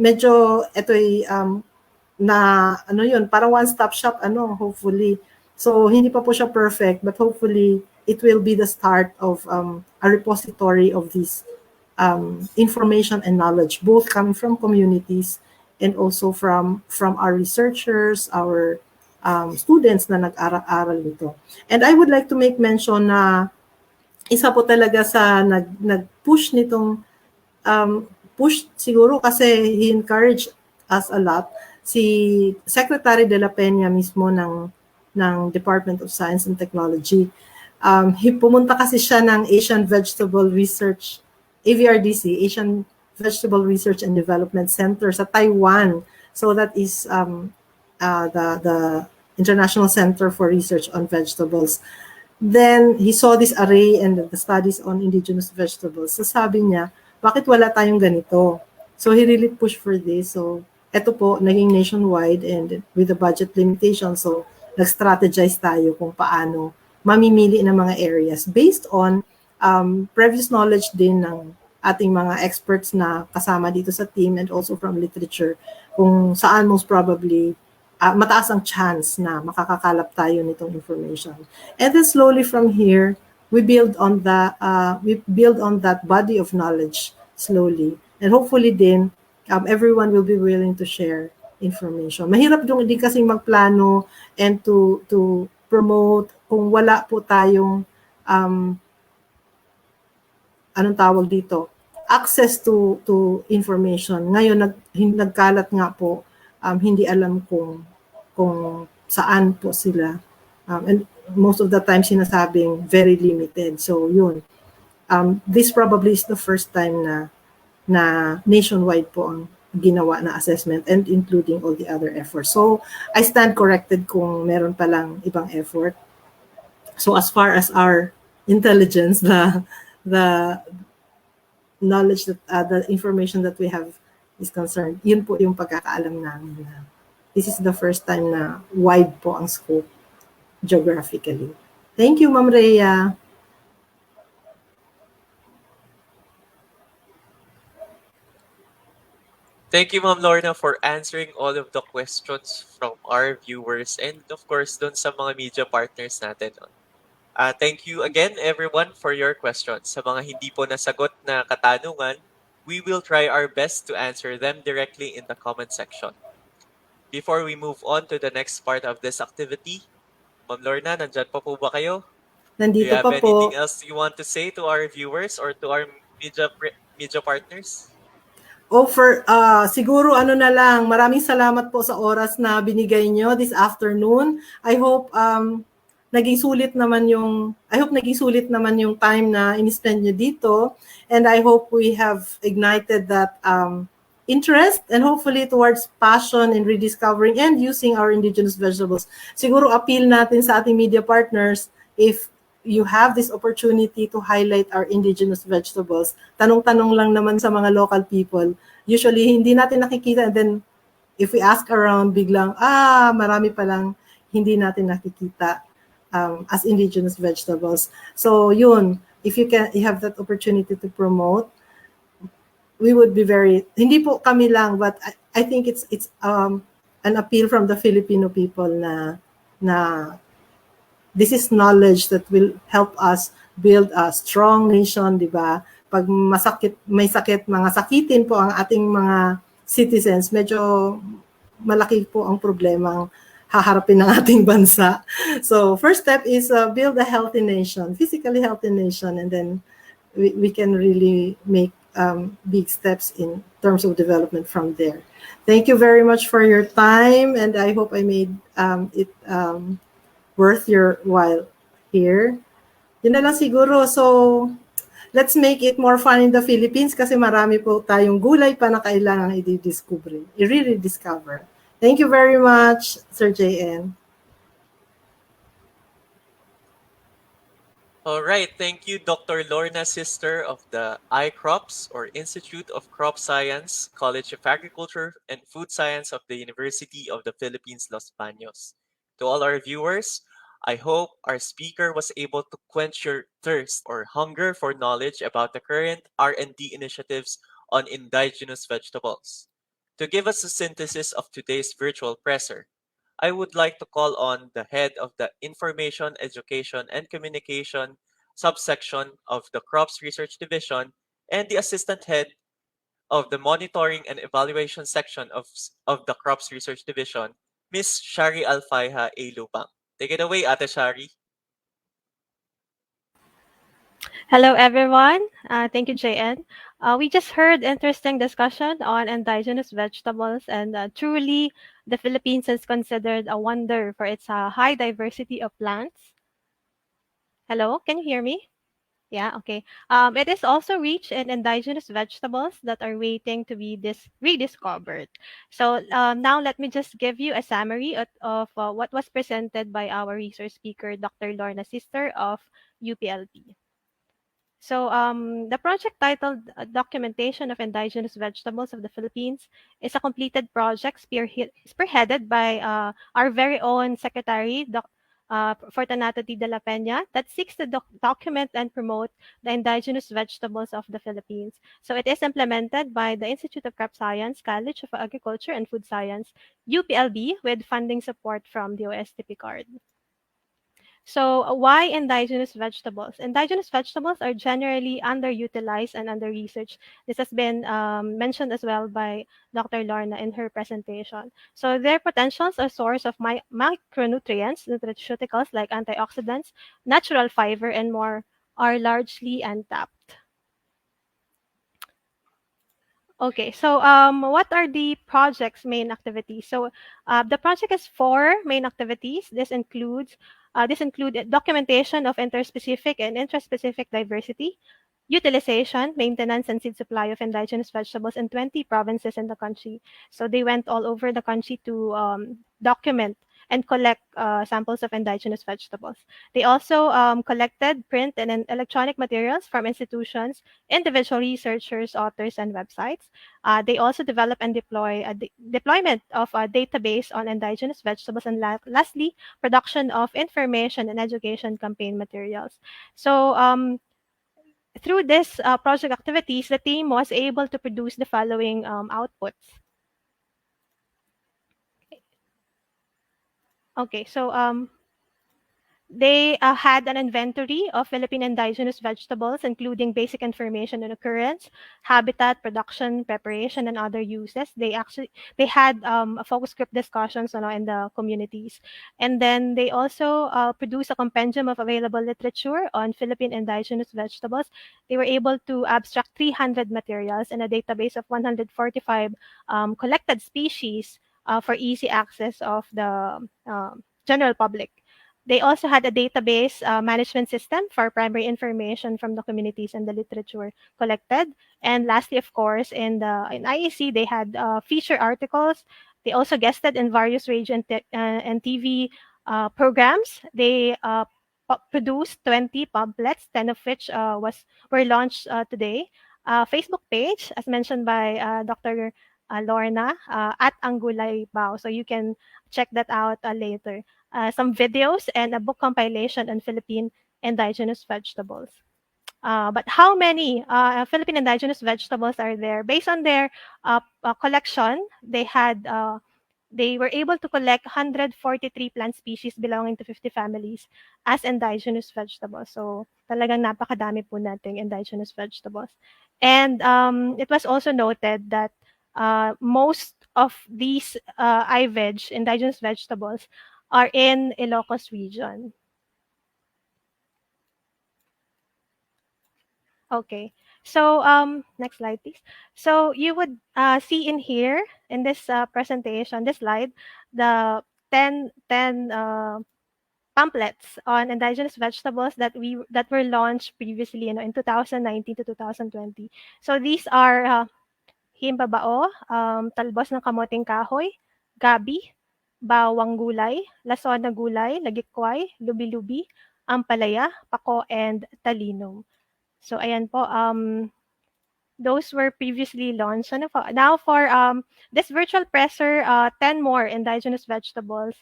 medyo ito'y na ano yun, parang one-stop shop, hopefully. So, hindi pa po siya perfect, but hopefully, it will be the start of a repository of this information and knowledge, both coming from communities and also from our researchers, our students na nag-aral nito. And I would like to make mention na isa po talaga sa nag-push nitong, push siguro kasi he encouraged us a lot, si Secretary de la Peña mismo ng Department of Science and Technology. Pumunta kasi siya ng Asian Vegetable Research, AVRDC, Asian Vegetable Research and Development Center sa Taiwan. So that is the International Center for Research on Vegetables. Then he saw this array and the studies on indigenous vegetables. So sabi niya, bakit wala tayong ganito? So he really pushed for this. So eto po, naging nationwide and with the budget limitation. So nag-strategize tayo kung paano mamimili ng mga areas based on previous knowledge din ng ating mga experts na kasama dito sa team and also from literature kung saan most probably mataas ang chance na makakakalap tayo nitong information. And then slowly from here, we build on that body of knowledge slowly. And hopefully din, everyone will be willing to share information. Mahirap din kasi magplano and to promote kung wala po tayong anong tawag dito, access to information. Ngayon nagkalat nga po, hindi alam kung saan po sila. And most of the time sinasabing very limited. So yun. This probably is the first time na nationwide po ang ginawa na assessment and including all the other efforts. So I stand corrected kung meron palang ibang effort. So as far as our intelligence, the knowledge that the information that we have is concerned, yun po yung pagkakaalam namin na this is the first time na wide po ang scope geographically. Thank you, Ma'am Rhea.
Thank you, Ma'am Lorna, for answering all of the questions from our viewers and of course dun sa mga media partners natin. Thank you again, everyone, for your questions. Sa mga hindi po nasagot na katanungan, we will try our best to answer them directly in the comment section. Before we move on to the next part of this activity, Ma'am Lorna, nandyan pa po ba kayo? Do you
Nandito
have
pa
anything
po.
else you want to say to our viewers or to our media partners?
Siguro ano na lang, maraming salamat po sa oras na binigay nyo this afternoon. I hope naging sulit naman yung time na in-spend nyo dito, and I hope we have ignited that interest and hopefully towards passion in rediscovering and using our indigenous vegetables. Siguro appeal natin sa ating media partners, if you have this opportunity to highlight our indigenous vegetables, tanong-tanong lang naman sa mga local people. Usually, hindi natin nakikita, and then if we ask around, biglang, marami palang hindi natin nakikita as indigenous vegetables. So yun, if you have that opportunity to promote, we would be hindi po kami lang, but I think it's an appeal from the Filipino people na this is knowledge that will help us build a strong nation, di ba? Pag may sakit, mga sakitin po ang ating mga citizens, medyo malaki po ang problemang haharapin ng ating bansa. So first step is build a healthy nation, physically healthy nation, and then we can really make big steps in terms of development from there. Thank you very much for your time, and I hope I made it worth your while here. Yun na lang siguro. So, let's make it more fun in the Philippines kasi marami po tayong gulay pa na kailangan i-rediscover. Thank you very much, Sir JN.
All right, thank you, Dr. Lorna Sister of the iCrops or Institute of Crop Science, College of Agriculture and Food Science of the University of the Philippines, Los Baños. To all our viewers, I hope our speaker was able to quench your thirst or hunger for knowledge about the current R&D initiatives on indigenous vegetables. To give us a synthesis of today's virtual presser, I would like to call on the head of the Information, Education, and Communication subsection of the Crops Research Division and the assistant head of the Monitoring and Evaluation section of the Crops Research Division, Ms. Shari Alfaiha A. Lubang. Take it away, Ate Shari.
Hello, everyone. Thank you, JN. We just heard interesting discussion on indigenous vegetables, and truly, the Philippines is considered a wonder for its high diversity of plants. Hello, can you hear me? Yeah, okay. It is also rich in indigenous vegetables that are waiting to be rediscovered. So now let me just give you a summary of what was presented by our research speaker, Dr. Lorna Sister of UPLP. So the project titled Documentation of Indigenous Vegetables of the Philippines is a completed project spearheaded by our very own Secretary, Fortunato T. de la Peña, that seeks to document and promote the indigenous vegetables of the Philippines. So it is implemented by the Institute of Crop Science, College of Agriculture and Food Science, UPLB, with funding support from the OSTP card. So why indigenous vegetables? Indigenous vegetables are generally underutilized and under-researched. This has been mentioned as well by Dr. Lorna in her presentation. So their potentials are source of micronutrients, nutraceuticals like antioxidants, natural fiber, and more are largely untapped. Okay, so what are the project's main activities? So the project has four main activities. This include documentation of interspecific and intraspecific diversity, utilization, maintenance, and seed supply of indigenous vegetables in 20 provinces in the country. So they went all over the country to document and collect samples of indigenous vegetables. They also collected print and electronic materials from institutions, individual researchers, authors, and websites. They also develop and deploy deployment of a database on indigenous vegetables, and lastly, production of information and education campaign materials. So through this project activities, the team was able to produce the following outputs. Okay, so they had an inventory of Philippine indigenous vegetables, including basic information on occurrence, habitat, production, preparation, and other uses. They had a focus group discussions in the communities, and then they also produced a compendium of available literature on Philippine indigenous vegetables. They were able to abstract 300 materials and a database of 145 collected species for easy access of the general public. They also had a database management system for primary information from the communities and the literature collected. And lastly, of course, in IEC, they had feature articles. They also guested in various radio and TV programs. They produced 20 pamphlets, 10 of which were launched today. Facebook page, as mentioned by Dr. Lorna, at Angulay Bao. So you can check that out later. Some videos and a book compilation on Philippine indigenous vegetables. But how many Philippine indigenous vegetables are there? Based on their collection, they were able to collect 143 plant species belonging to 50 families as indigenous vegetables. So talagang napakadami po nating indigenous vegetables. And it was also noted that most of these IVEG, indigenous vegetables, are in Ilocos region. Okay. So next slide, please. So you would see in here in this presentation, this slide, the 10 pamphlets on indigenous vegetables that were launched previously, in 2019 to 2020. So these are himbabao, talbos ng kamoting kahoy, gabi, bawang gulay, lason na gulay, lagikway, lubi-lubi, ampalaya, pako, and talinong. So ayan po, those were previously launched. Ano po? Now for this virtual presser, 10 more indigenous vegetables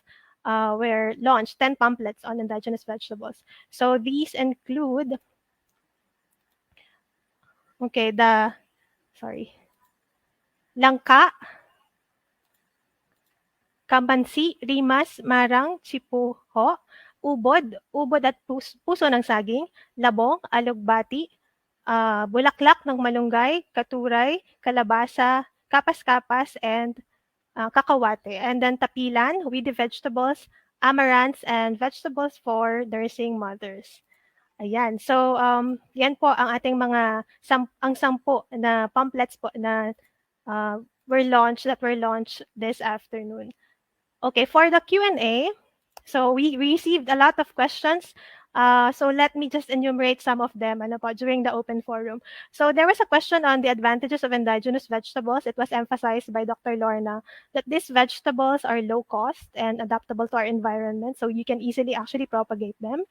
were launched, 10 pamphlets on indigenous vegetables. So these include, okay, langka, kambansi, rimas, marang, chipuho, ubod at puso ng saging, labong, alugbati, bulaklak ng malunggay, katuray, kalabasa, kapas-kapas, and kakawate. And then tapilan, weedy vegetables, amaranths, and vegetables for nursing mothers. Ayan. So, yan po ang ating mga ang 10 na pamphlets po na were launched this afternoon. Okay, for the Q&A, so we received a lot of questions. So let me just enumerate some of them during the open forum. So there was a question on the advantages of indigenous vegetables. It was emphasized by Dr. Lorna that these vegetables are low cost and adaptable to our environment, so you can easily actually propagate them.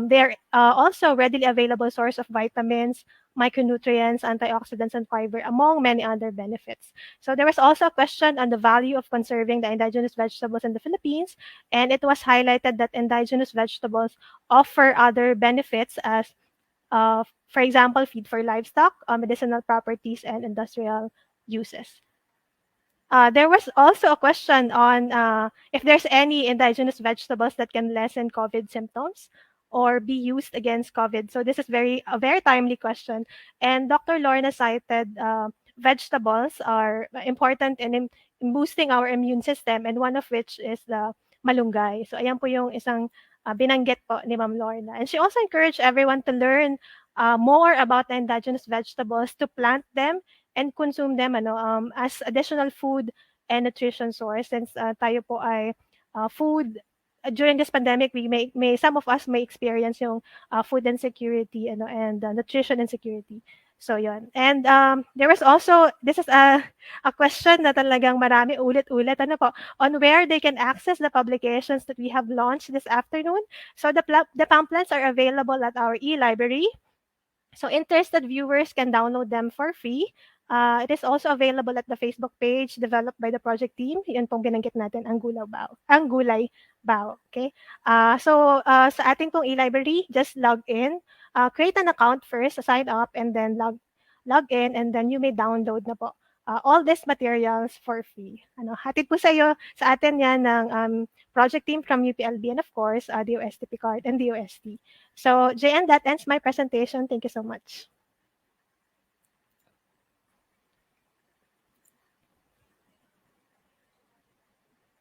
They're also readily available source of vitamins, micronutrients, antioxidants, and fiber, among many other benefits. So there was also a question on the value of conserving the indigenous vegetables in the Philippines, and it was highlighted that indigenous vegetables offer other benefits as, for example, feed for livestock, medicinal properties, and industrial uses. There was also a question on if there's any indigenous vegetables that can lessen COVID symptoms or be used against COVID. So this is a very timely question. And Dr. Lorna cited vegetables are important in boosting our immune system, and one of which is the malunggay. So ayan po yung isang binanggit po ni Ma'am Lorna. And she also encouraged everyone to learn more about the indigenous vegetables, to plant them and consume them as additional food and nutrition source, since tayo po ay food during this pandemic. We may some of us may experience yung food insecurity and nutrition insecurity. So yon. And there was also, this is a question na talagang marami ulit-ulit on where they can access the publications that we have launched this afternoon. So the pamphlets are available at our e-library. So interested viewers can download them for free. It is also available at the Facebook page developed by the project team. Yun pong binanggit natin, ang Gulay Bao. Okay? Sa ating pong e-library, just log in, create an account first, sign up, and then log in, and then you may download na po all these materials for free. Hatid po sa atin yan ng project team from UPLB and of course, DOST Picard and DOST. So, JN, that ends my presentation. Thank you so much.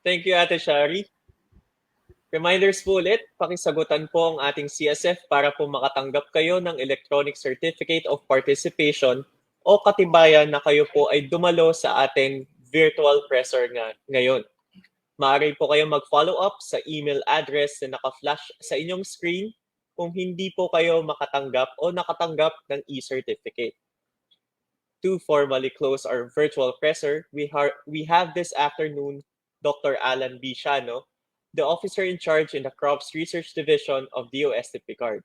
Thank you, Ate Shari. Reminders po ulit, pakisagutan po ang ating CSF para po makatanggap kayo ng Electronic Certificate of Participation o katibayan na kayo po ay dumalo sa ating virtual presser ngayon. Maaari po kayo mag-follow up sa email address na naka-flash sa inyong screen kung hindi po kayo makatanggap o nakatanggap ng e-certificate. To formally close our virtual presser, we have this afternoon Dr. Alan B. Shano, the officer in charge in the Crops Research Division of DOST Picard.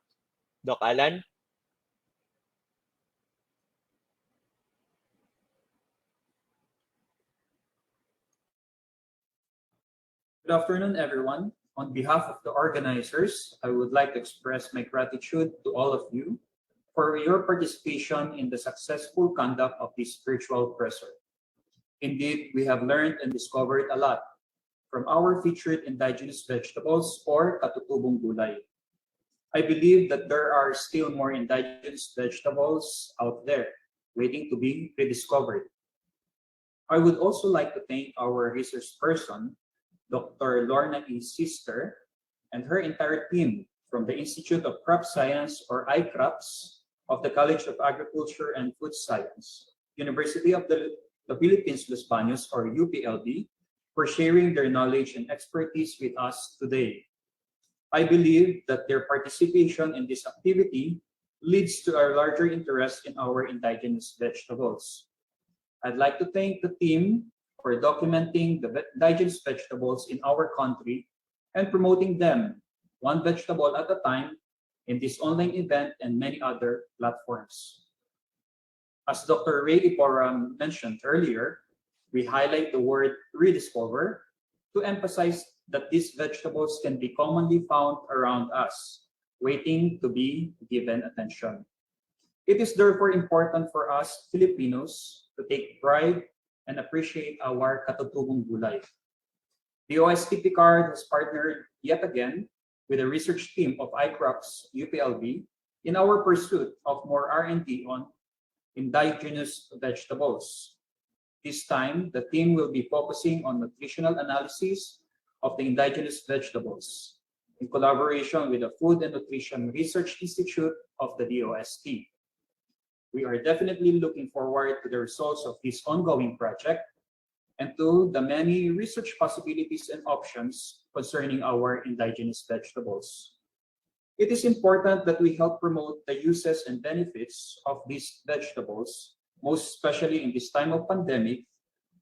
Doc Alan?
Good afternoon, everyone. On behalf of the organizers, I would like to express my gratitude to all of you for your participation in the successful conduct of this virtual presser. Indeed, we have learned and discovered a lot from our featured indigenous vegetables or katutubong gulay. I believe that there are still more indigenous vegetables out there waiting to be rediscovered. I would also like to thank our research person, Dr. Lorna E. Sister, and her entire team from the Institute of Crop Science or iCrops of the College of Agriculture and Food Science, University of the Philippines Los Baños or UPLB, for sharing their knowledge and expertise with us today. I believe that their participation in this activity leads to a larger interest in our indigenous vegetables. I'd like to thank the team for documenting the indigenous vegetables in our country and promoting them one vegetable at a time in this online event and many other platforms. As Dr. Ray Ipora mentioned earlier, we highlight the word rediscover to emphasize that these vegetables can be commonly found around us, waiting to be given attention. It is therefore important for us Filipinos to take pride and appreciate our katutubong gulay. The OST Picard has partnered yet again with the research team of iCrops UPLB in our pursuit of more R&D on indigenous vegetables. This time, the team will be focusing on nutritional analysis of the indigenous vegetables in collaboration with the Food and Nutrition Research Institute of the DOST. We are definitely looking forward to the results of this ongoing project and to the many research possibilities and options concerning our indigenous vegetables. It is important that we help promote the uses and benefits of these vegetables, most especially in this time of pandemic,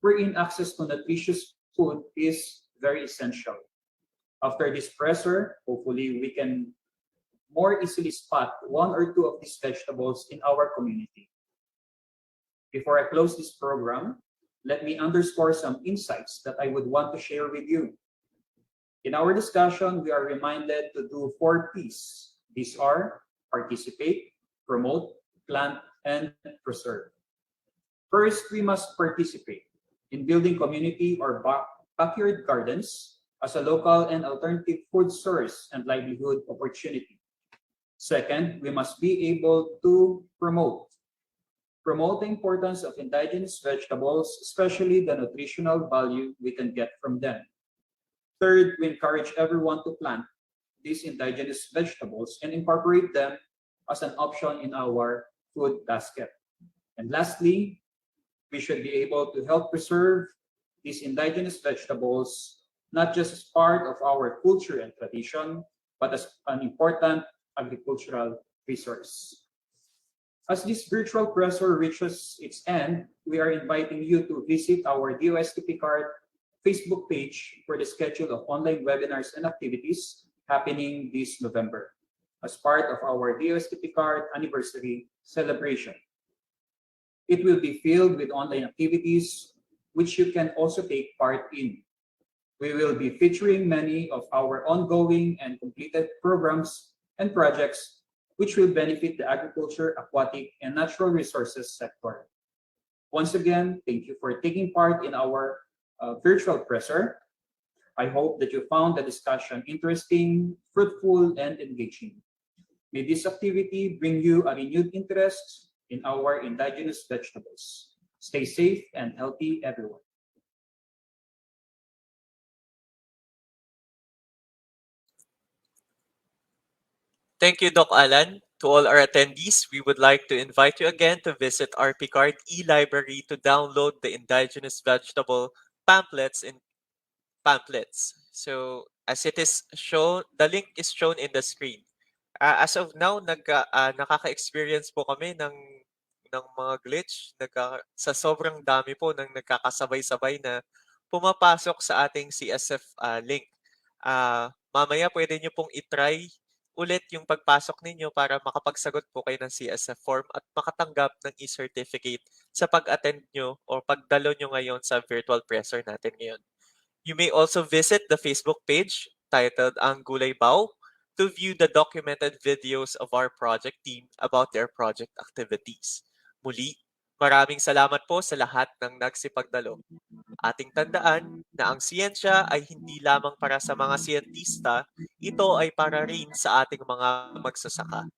wherein access to nutritious food is very essential. After this presser, hopefully we can more easily spot one or two of these vegetables in our community. Before I close this program, let me underscore some insights that I would want to share with you. In our discussion, we are reminded to do 4 P's. These are participate, promote, plant, and preserve. First, we must participate. in building community or backyard gardens as a local and alternative food source and livelihood opportunity. Second, we must be able to promote the importance of indigenous vegetables, especially the nutritional value we can get from them. Third, we encourage everyone to plant these indigenous vegetables and incorporate them as an option in our food basket. And lastly, we should be able to help preserve these indigenous vegetables, not just as part of our culture and tradition, but as an important agricultural resource. As this virtual presser reaches its end, we are inviting you to visit our DOSTP card Facebook page for the schedule of online webinars and activities happening this November as part of our DOSTP card anniversary celebration. It will be filled with online activities which you can also take part in. We will be featuring many of our ongoing and completed programs and projects which will benefit the agriculture, aquatic, and natural resources sector. Once again, thank you for taking part in our virtual presser. I hope that you found the discussion interesting, fruitful, and engaging. May this activity bring you a renewed interest in our indigenous vegetables. Stay safe and healthy, everyone.
Thank you, Doc Alan. To all our attendees, we would like to invite you again to visit our Picard e-library to download the indigenous vegetable pamphlets. So as it is shown, the link is shown in the screen. As of now, nakaka-experience po kami ng mga glitch sa sobrang dami po ng nagkakasabay-sabay na pumapasok sa ating CSF link. Mamaya pwede nyo pong itry ulit yung pagpasok ninyo para makapagsagot po kayo ng CSF form at makatanggap ng e-certificate sa pag-attend nyo o pagdalo nyo ngayon sa virtual presser natin ngayon. You may also visit the Facebook page titled Ang Gulay Bao to view the documented videos of our project team about their project activities. Muli, maraming salamat po sa lahat ng nagsipagdalo. Ating tandaan na ang siyensya ay hindi lamang para sa mga siyentista, ito ay para rin sa ating mga magsasaka.